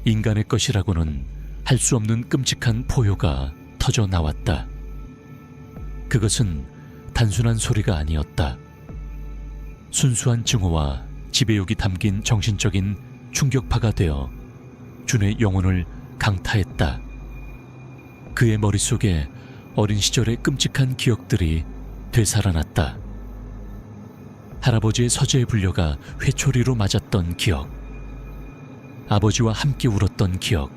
인간의 것이라고는 할 수 없는 끔찍한 포효가 터져 나왔다. 그것은 단순한 소리가 아니었다. 순수한 증오와 지배욕이 담긴 정신적인 충격파가 되어 준의 영혼을 강타했다. 그의 머릿속에 어린 시절의 끔찍한 기억들이 되살아났다. 할아버지의 서재에 불려가 회초리로 맞았던 기억, 아버지와 함께 울었던 기억,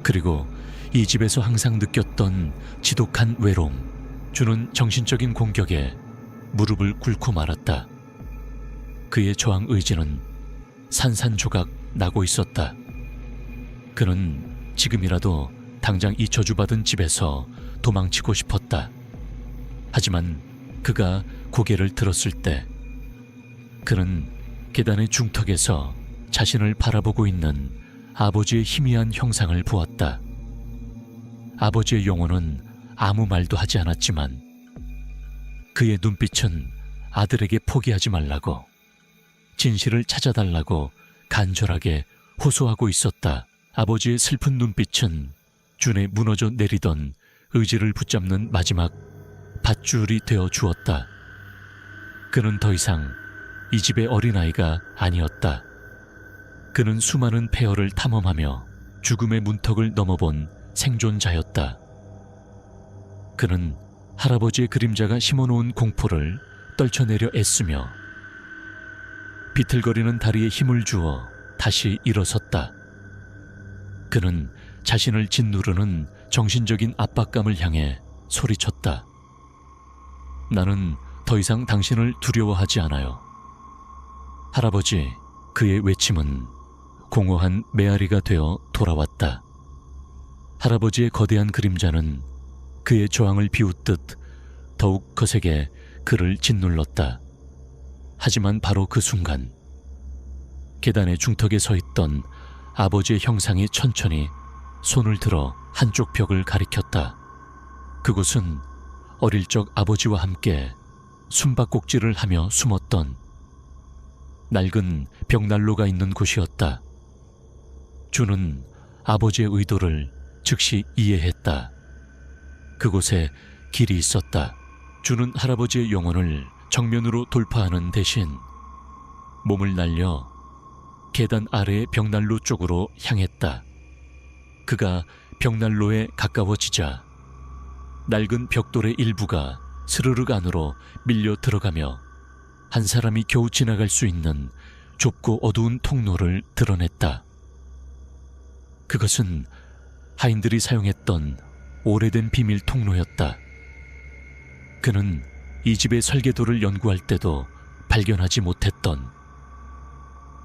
그리고 이 집에서 항상 느꼈던 지독한 외로움. 주는 정신적인 공격에 무릎을 꿇고 말았다. 그의 저항 의지는 산산조각 나고 있었다. 그는 지금이라도 당장 이 저주받은 집에서 도망치고 싶었다. 하지만 그가 고개를 들었을 때 그는 계단의 중턱에서 자신을 바라보고 있는 아버지의 희미한 형상을 보았다. 아버지의 영혼은 아무 말도 하지 않았지만 그의 눈빛은 아들에게 포기하지 말라고, 진실을 찾아달라고 간절하게 호소하고 있었다. 아버지의 슬픈 눈빛은 준에 무너져 내리던 의지를 붙잡는 마지막 밧줄이 되어 주었다. 그는 더 이상 이 집의 어린아이가 아니었다. 그는 수많은 폐허를 탐험하며 죽음의 문턱을 넘어본 생존자였다. 그는 할아버지의 그림자가 심어놓은 공포를 떨쳐내려 애쓰며 비틀거리는 다리에 힘을 주어 다시 일어섰다. 그는 자신을 짓누르는 정신적인 압박감을 향해 소리쳤다. 나는 더 이상 당신을 두려워하지 않아요. 할아버지, 그의 외침은 공허한 메아리가 되어 돌아왔다. 할아버지의 거대한 그림자는 그의 저항을 비웃듯 더욱 거세게 그를 짓눌렀다. 하지만 바로 그 순간 계단의 중턱에 서 있던 아버지의 형상이 천천히 손을 들어 한쪽 벽을 가리켰다. 그곳은 어릴 적 아버지와 함께 숨바꼭질을 하며 숨었던 낡은 벽난로가 있는 곳이었다. 주는 아버지의 의도를 즉시 이해했다. 그곳에 길이 있었다. 주는 할아버지의 영혼을 정면으로 돌파하는 대신 몸을 날려 계단 아래의 벽난로 쪽으로 향했다. 그가 벽난로에 가까워지자 낡은 벽돌의 일부가 스르륵 안으로 밀려 들어가며 한 사람이 겨우 지나갈 수 있는 좁고 어두운 통로를 드러냈다. 그것은 하인들이 사용했던 오래된 비밀 통로였다. 그는 이 집의 설계도를 연구할 때도 발견하지 못했던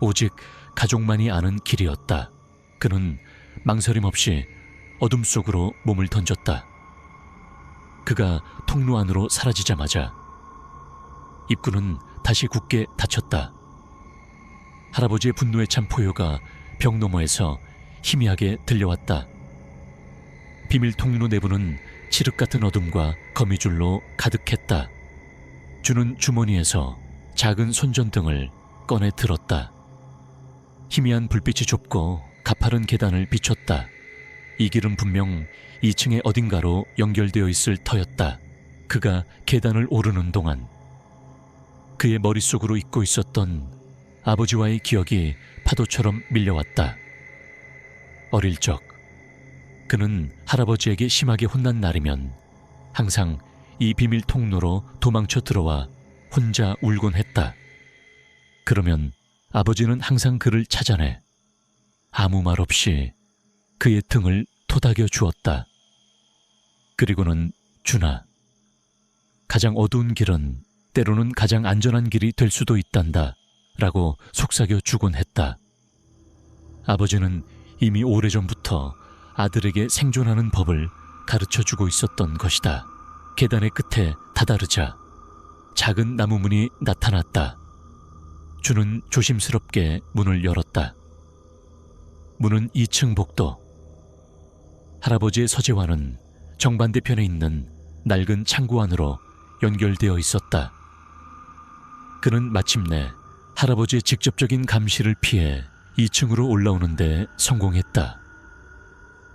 오직 가족만이 아는 길이었다. 그는 망설임 없이 어둠 속으로 몸을 던졌다. 그가 통로 안으로 사라지자마자 입구는 다시 굳게 닫혔다. 할아버지의 분노에 찬 포효가 벽 너머에서 희미하게 들려왔다. 비밀 통로 내부는 칠흑 같은 어둠과 거미줄로 가득했다. 주는 주머니에서 작은 손전등을 꺼내 들었다. 희미한 불빛이 좁고 가파른 계단을 비췄다. 이 길은 분명 2층의 어딘가로 연결되어 있을 터였다. 그가 계단을 오르는 동안 그의 머릿속으로 잊고 있었던 아버지와의 기억이 파도처럼 밀려왔다. 어릴 적 그는 할아버지에게 심하게 혼난 날이면 항상 이 비밀 통로로 도망쳐 들어와 혼자 울곤 했다. 그러면 아버지는 항상 그를 찾아내 아무 말 없이 그의 등을 토닥여 주었다. 그리고는 준아, 가장 어두운 길은 때로는 가장 안전한 길이 될 수도 있단다 라고 속삭여 주곤 했다. 아버지는 이미 오래전부터 아들에게 생존하는 법을 가르쳐주고 있었던 것이다. 계단의 끝에 다다르자 작은 나무 문이 나타났다. 준은 조심스럽게 문을 열었다. 문은 2층 복도. 할아버지의 서재와는 정반대편에 있는 낡은 창고 안으로 연결되어 있었다. 그는 마침내 할아버지의 직접적인 감시를 피해 2층으로 올라오는데 성공했다.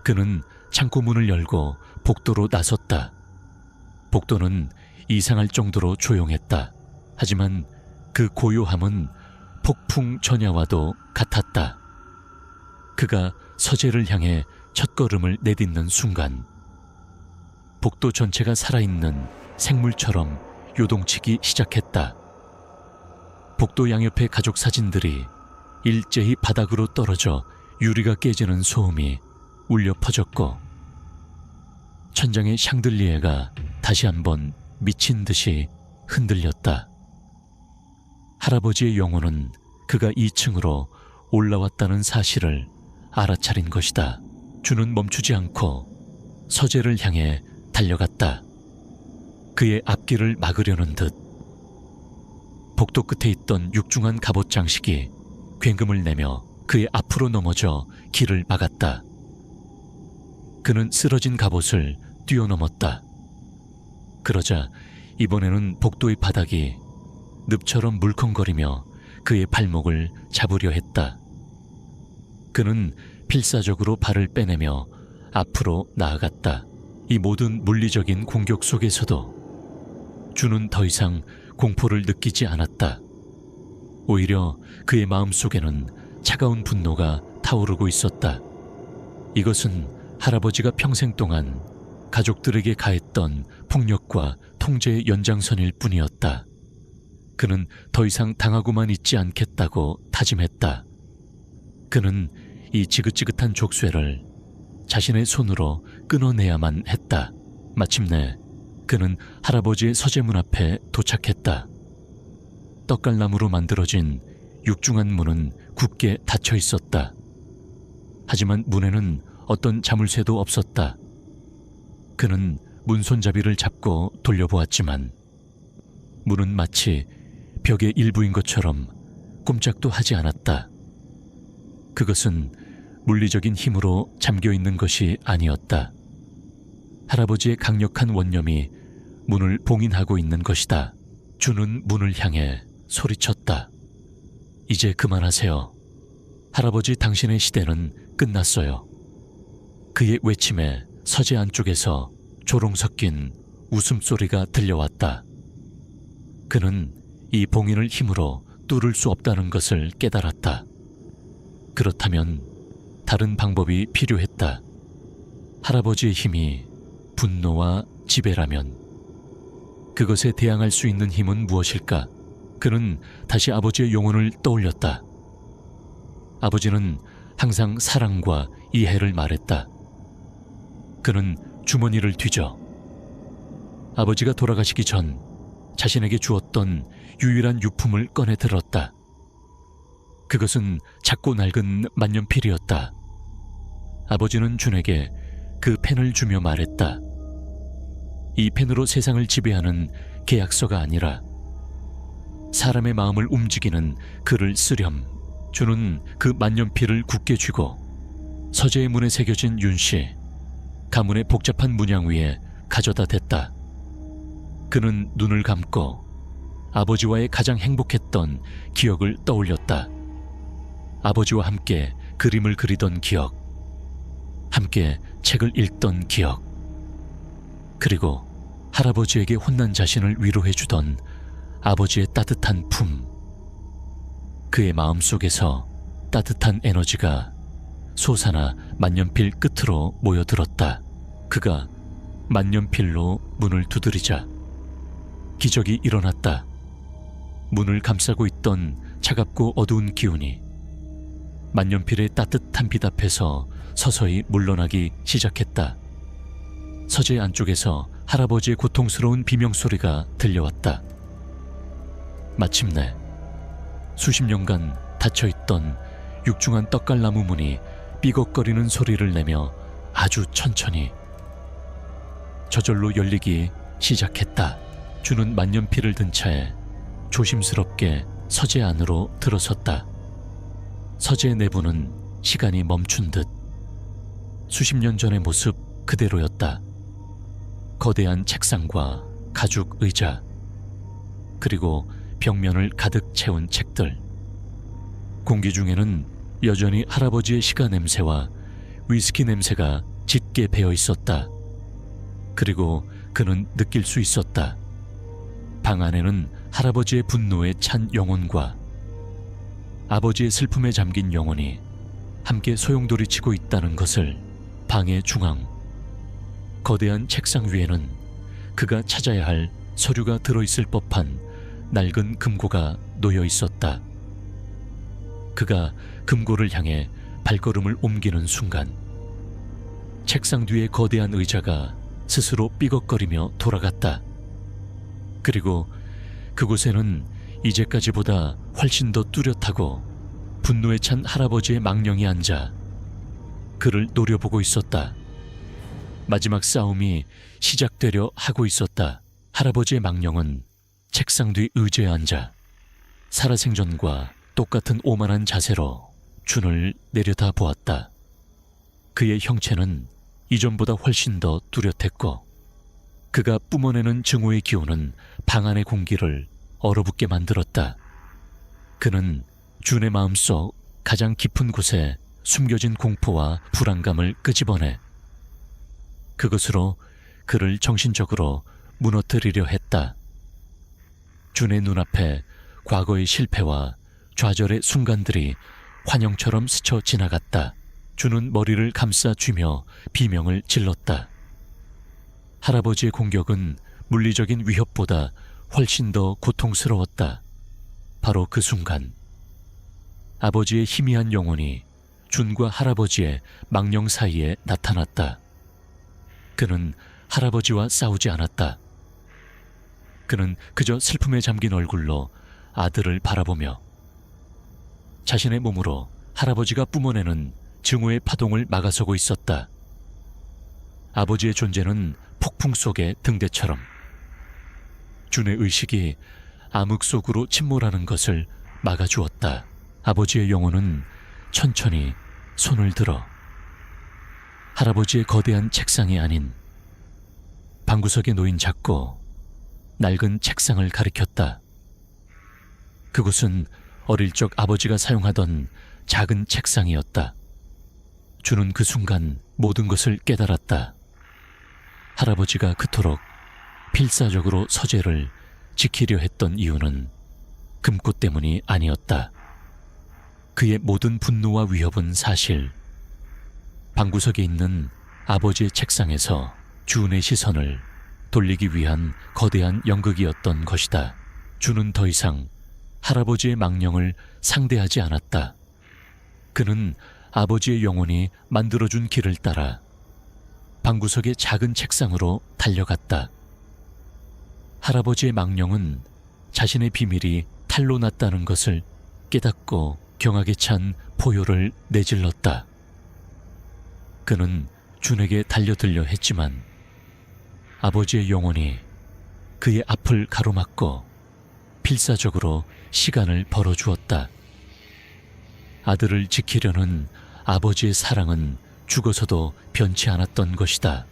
그는 창고 문을 열고 복도로 나섰다. 복도는 이상할 정도로 조용했다. 하지만 그 고요함은 폭풍 전야와도 같았다. 그가 서재를 향해 첫걸음을 내딛는 순간 복도 전체가 살아있는 생물처럼 요동치기 시작했다. 복도 양옆의 가족 사진들이 일제히 바닥으로 떨어져 유리가 깨지는 소음이 울려 퍼졌고 천장의 샹들리에가 다시 한번 미친 듯이 흔들렸다. 할아버지의 영혼은 그가 2층으로 올라왔다는 사실을 알아차린 것이다. 준은 멈추지 않고 서재를 향해 달려갔다. 그의 앞길을 막으려는 듯 복도 끝에 있던 육중한 갑옷 장식이 굉음을 내며 그의 앞으로 넘어져 길을 막았다. 그는 쓰러진 갑옷을 뛰어넘었다. 그러자 이번에는 복도의 바닥이 늪처럼 물컹거리며 그의 발목을 잡으려 했다. 그는 필사적으로 발을 빼내며 앞으로 나아갔다. 이 모든 물리적인 공격 속에서도 준은 더 이상 공포를 느끼지 않았다. 오히려 그의 마음속에는 차가운 분노가 타오르고 있었다. 이것은 할아버지가 평생 동안 가족들에게 가했던 폭력과 통제의 연장선일 뿐이었다. 그는 더 이상 당하고만 있지 않겠다고 다짐했다. 그는 이 지긋지긋한 족쇄를 자신의 손으로 끊어내야만 했다. 마침내 그는 할아버지의 서재문 앞에 도착했다. 떡갈나무로 만들어진 육중한 문은 굳게 닫혀 있었다. 하지만 문에는 어떤 자물쇠도 없었다. 그는 문 손잡이를 잡고 돌려보았지만 문은 마치 벽의 일부인 것처럼 꼼짝도 하지 않았다. 그것은 물리적인 힘으로 잠겨있는 것이 아니었다. 할아버지의 강력한 원념이 문을 봉인하고 있는 것이다. 준은 문을 향해 소리쳤다. 이제 그만하세요. 할아버지, 당신의 시대는 끝났어요. 그의 외침에 서재 안쪽에서 조롱 섞인 웃음소리가 들려왔다. 그는 이 봉인을 힘으로 뚫을 수 없다는 것을 깨달았다. 그렇다면 다른 방법이 필요했다. 할아버지의 힘이 분노와 지배라면 그것에 대항할 수 있는 힘은 무엇일까? 그는 다시 아버지의 영혼을 떠올렸다. 아버지는 항상 사랑과 이해를 말했다. 그는 주머니를 뒤져 아버지가 돌아가시기 전 자신에게 주었던 유일한 유품을 꺼내 들었다. 그것은 작고 낡은 만년필이었다. 아버지는 준에게 그 펜을 주며 말했다. 이 펜으로 세상을 지배하는 계약서가 아니라 사람의 마음을 움직이는 글을 쓰렴. 준은 그 만년필을 굳게 쥐고 서재의 문에 새겨진 윤씨, 가문의 복잡한 문양 위에 가져다 댔다. 그는 눈을 감고 아버지와의 가장 행복했던 기억을 떠올렸다. 아버지와 함께 그림을 그리던 기억, 함께 책을 읽던 기억, 그리고 할아버지에게 혼난 자신을 위로해주던 아버지의 따뜻한 품. 그의 마음속에서 따뜻한 에너지가 솟아나 만년필 끝으로 모여들었다. 그가 만년필로 문을 두드리자 기적이 일어났다. 문을 감싸고 있던 차갑고 어두운 기운이 만년필의 따뜻한 빛 앞에서 서서히 물러나기 시작했다. 서재 안쪽에서 할아버지의 고통스러운 비명소리가 들려왔다. 마침내 수십 년간 닫혀있던 육중한 떡갈나무 문이 삐걱거리는 소리를 내며 아주 천천히 저절로 열리기 시작했다. 주는 만년필을 든 차에 조심스럽게 서재 안으로 들어섰다. 서재 내부는 시간이 멈춘 듯 수십 년 전의 모습 그대로였다. 거대한 책상과 가죽 의자, 그리고 벽면을 가득 채운 책들. 공기 중에는 여전히 할아버지의 시가 냄새와 위스키 냄새가 짙게 배어 있었다. 그리고 그는 느낄 수 있었다. 방 안에는 할아버지의 분노에 찬 영혼과 아버지의 슬픔에 잠긴 영혼이 함께 소용돌이치고 있다는 것을. 방의 중앙 거대한 책상 위에는 그가 찾아야 할 서류가 들어있을 법한 낡은 금고가 놓여 있었다. 그가 금고를 향해 발걸음을 옮기는 순간 책상 뒤의 거대한 의자가 스스로 삐걱거리며 돌아갔다. 그리고 그곳에는 이제까지보다 훨씬 더 뚜렷하고 분노에 찬 할아버지의 망령이 앉아 그를 노려보고 있었다. 마지막 싸움이 시작되려 하고 있었다. 할아버지의 망령은 책상 뒤 의자에 앉아 살아생전과 똑같은 오만한 자세로 준을 내려다 보았다. 그의 형체는 이전보다 훨씬 더 뚜렷했고 그가 뿜어내는 증오의 기운은 방 안의 공기를 얼어붙게 만들었다. 그는 준의 마음속 가장 깊은 곳에 숨겨진 공포와 불안감을 끄집어내 그것으로 그를 정신적으로 무너뜨리려 했다. 준의 눈앞에 과거의 실패와 좌절의 순간들이 환영처럼 스쳐 지나갔다. 준은 머리를 감싸 쥐며 비명을 질렀다. 할아버지의 공격은 물리적인 위협보다 훨씬 더 고통스러웠다. 바로 그 순간 아버지의 희미한 영혼이 준과 할아버지의 망령 사이에 나타났다. 그는 할아버지와 싸우지 않았다. 그는 그저 슬픔에 잠긴 얼굴로 아들을 바라보며 자신의 몸으로 할아버지가 뿜어내는 증오의 파동을 막아서고 있었다. 아버지의 존재는 폭풍 속의 등대처럼 준의 의식이 암흑 속으로 침몰하는 것을 막아주었다. 아버지의 영혼은 천천히 손을 들어 할아버지의 거대한 책상이 아닌 방구석에 놓인 작고 낡은 책상을 가리켰다. 그곳은 어릴 적 아버지가 사용하던 작은 책상이었다. 준은 그 순간 모든 것을 깨달았다. 할아버지가 그토록 필사적으로 서재를 지키려 했던 이유는 금꽃 때문이 아니었다. 그의 모든 분노와 위협은 사실 방구석에 있는 아버지의 책상에서 준의 시선을 돌리기 위한 거대한 연극이었던 것이다. 준은 더 이상 할아버지의 망령을 상대하지 않았다. 그는 아버지의 영혼이 만들어준 길을 따라 방구석의 작은 책상으로 달려갔다. 할아버지의 망령은 자신의 비밀이 탄로 났다는 것을 깨닫고 경악에 찬 포효를 내질렀다. 그는 준에게 달려들려 했지만 아버지의 영혼이 그의 앞을 가로막고 필사적으로 시간을 벌어주었다. 아들을 지키려는 아버지의 사랑은 죽어서도 변치 않았던 것이다.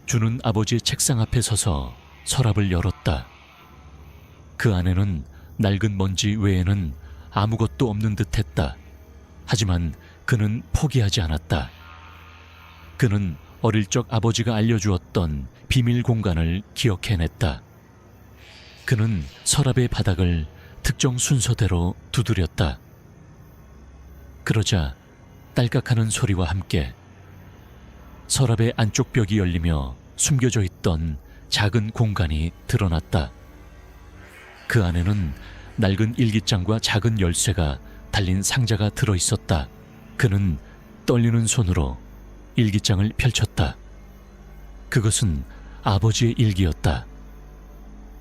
준은 아버지의 책상 앞에 서서 서랍을 열었다. 그 안에는 낡은 먼지 외에는 아무것도 없는 듯했다. 하지만 그는 포기하지 않았다. 그는 어릴 적 아버지가 알려주었던 비밀 공간을 기억해냈다. 그는 서랍의 바닥을 특정 순서대로 두드렸다. 그러자 딸깍하는 소리와 함께 서랍의 안쪽 벽이 열리며 숨겨져 있던 작은 공간이 드러났다. 그 안에는 낡은 일기장과 작은 열쇠가 달린 상자가 들어있었다. 그는 떨리는 손으로 일기장을 펼쳤다. 그것은 아버지의 일기였다.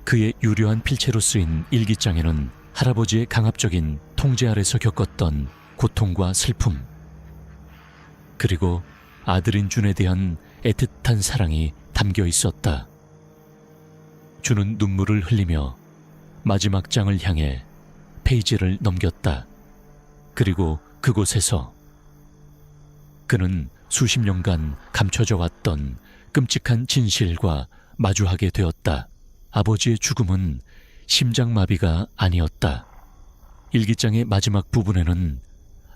그의 유려한 필체로 쓰인 일기장에는 할아버지의 강압적인 통제 아래서 겪었던 고통과 슬픔, 그리고 아들인 준에 대한 애틋한 사랑이 담겨 있었다. 준은 눈물을 흘리며 마지막 장을 향해 페이지를 넘겼다. 그리고 그곳에서 그는 수십 년간 감춰져 왔던 끔찍한 진실과 마주하게 되었다. 아버지의 죽음은 심장마비가 아니었다. 일기장의 마지막 부분에는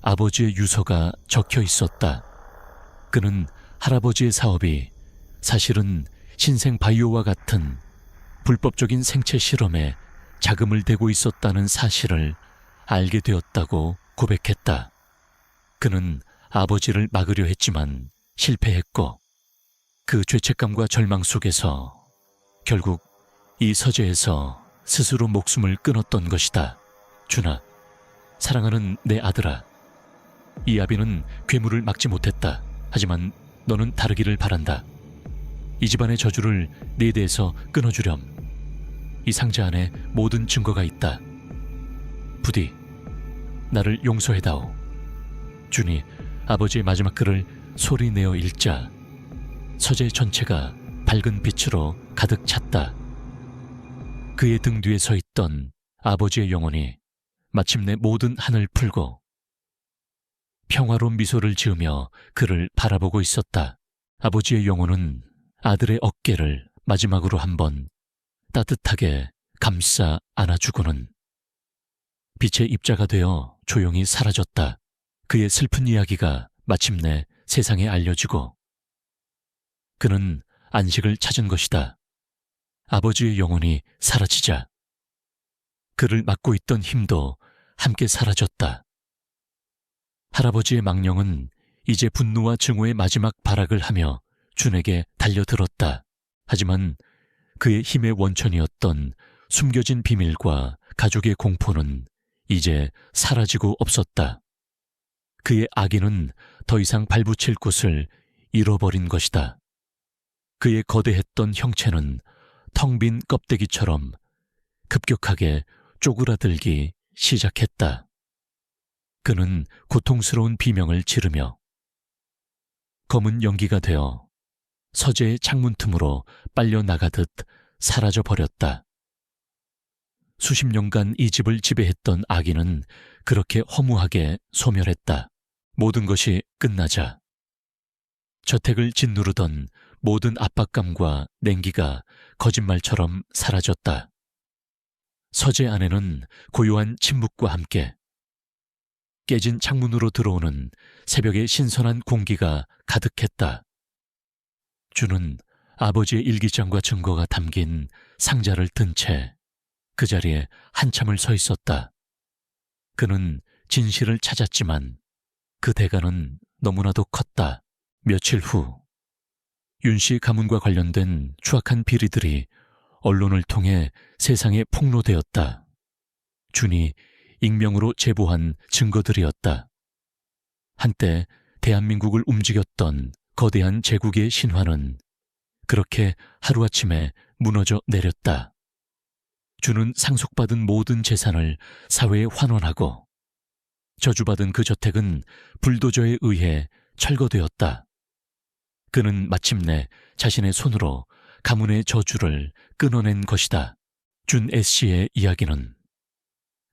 아버지의 유서가 적혀 있었다. 그는 할아버지의 사업이 사실은 신생 바이오와 같은 불법적인 생체 실험에 자금을 대고 있었다는 사실을 알게 되었다고 고백했다. 그는 아버지를 막으려 했지만 실패했고, 그 죄책감과 절망 속에서 결국 이 서재에서 스스로 목숨을 끊었던 것이다. 준아, 사랑하는 내 아들아, 이 아비는 괴물을 막지 못했다. 하지만 너는 다르기를 바란다. 이 집안의 저주를 네 대에서 끊어주렴. 이 상자 안에 모든 증거가 있다. 부디 나를 용서해다오. 준이 아버지의 마지막 글을 소리내어 읽자 서재 전체가 밝은 빛으로 가득 찼다. 그의 등 뒤에 서 있던 아버지의 영혼이 마침내 모든 한을 풀고 평화로운 미소를 지으며 그를 바라보고 있었다. 아버지의 영혼은 아들의 어깨를 마지막으로 한번 따뜻하게 감싸 안아주고는 빛의 입자가 되어 조용히 사라졌다. 그의 슬픈 이야기가 마침내 세상에 알려지고 그는 안식을 찾은 것이다. 아버지의 영혼이 사라지자 그를 막고 있던 힘도 함께 사라졌다. 할아버지의 망령은 이제 분노와 증오의 마지막 발악을 하며 준에게 달려들었다. 하지만 그의 힘의 원천이었던 숨겨진 비밀과 가족의 공포는 이제 사라지고 없었다. 그의 악인은 더 이상 발붙일 곳을 잃어버린 것이다. 그의 거대했던 형체는 텅 빈 껍데기처럼 급격하게 쪼그라들기 시작했다. 그는 고통스러운 비명을 지르며 검은 연기가 되어 서재의 창문 틈으로 빨려 나가듯 사라져 버렸다. 수십 년간 이 집을 지배했던 악인은 그렇게 허무하게 소멸했다. 모든 것이 끝나자 저택을 짓누르던 모든 압박감과 냉기가 거짓말처럼 사라졌다. 서재 안에는 고요한 침묵과 함께 깨진 창문으로 들어오는 새벽의 신선한 공기가 가득했다. 준은 아버지의 일기장과 증거가 담긴 상자를 든 채 그 자리에 한참을 서 있었다. 그는 진실을 찾았지만 그 대가는 너무나도 컸다. 며칠 후 윤씨 가문과 관련된 추악한 비리들이 언론을 통해 세상에 폭로되었다. 준이 익명으로 제보한 증거들이었다. 한때 대한민국을 움직였던 거대한 제국의 신화는 그렇게 하루아침에 무너져 내렸다. 준은 상속받은 모든 재산을 사회에 환원하고 저주받은 그 저택은 불도저에 의해 철거되었다. 그는 마침내 자신의 손으로 가문의 저주를 끊어낸 것이다. 준 S씨의 이야기는,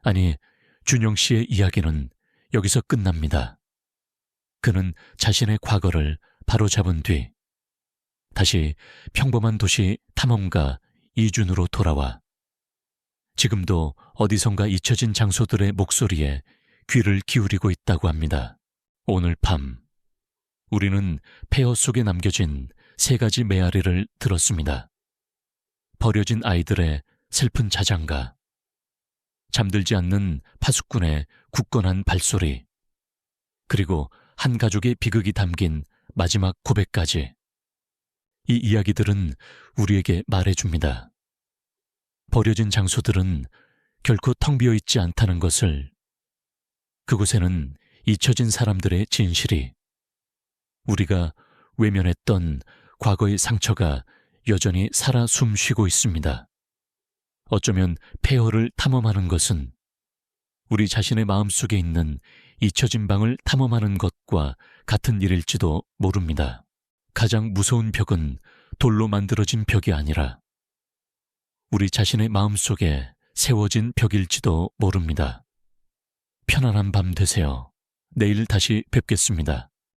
아니 준영 씨의 이야기는 여기서 끝납니다. 그는 자신의 과거를 바로잡은 뒤 다시 평범한 도시 탐험가 이준으로 돌아와 지금도 어디선가 잊혀진 장소들의 목소리에 귀를 기울이고 있다고 합니다. 오늘 밤 우리는 폐허 속에 남겨진 3가지 메아리를 들었습니다. 버려진 아이들의 슬픈 자장가, 잠들지 않는 파수꾼의 굳건한 발소리, 그리고 한 가족의 비극이 담긴 마지막 고백까지. 이 이야기들은 우리에게 말해줍니다. 버려진 장소들은 결코 텅 비어 있지 않다는 것을, 그곳에는 잊혀진 사람들의 진실이, 우리가 외면했던 과거의 상처가 여전히 살아 숨쉬고 있습니다. 어쩌면 폐허를 탐험하는 것은 우리 자신의 마음속에 있는 잊혀진 방을 탐험하는 것과 같은 일일지도 모릅니다. 가장 무서운 벽은 돌로 만들어진 벽이 아니라 우리 자신의 마음속에 세워진 벽일지도 모릅니다. 편안한 밤 되세요. 내일 다시 뵙겠습니다.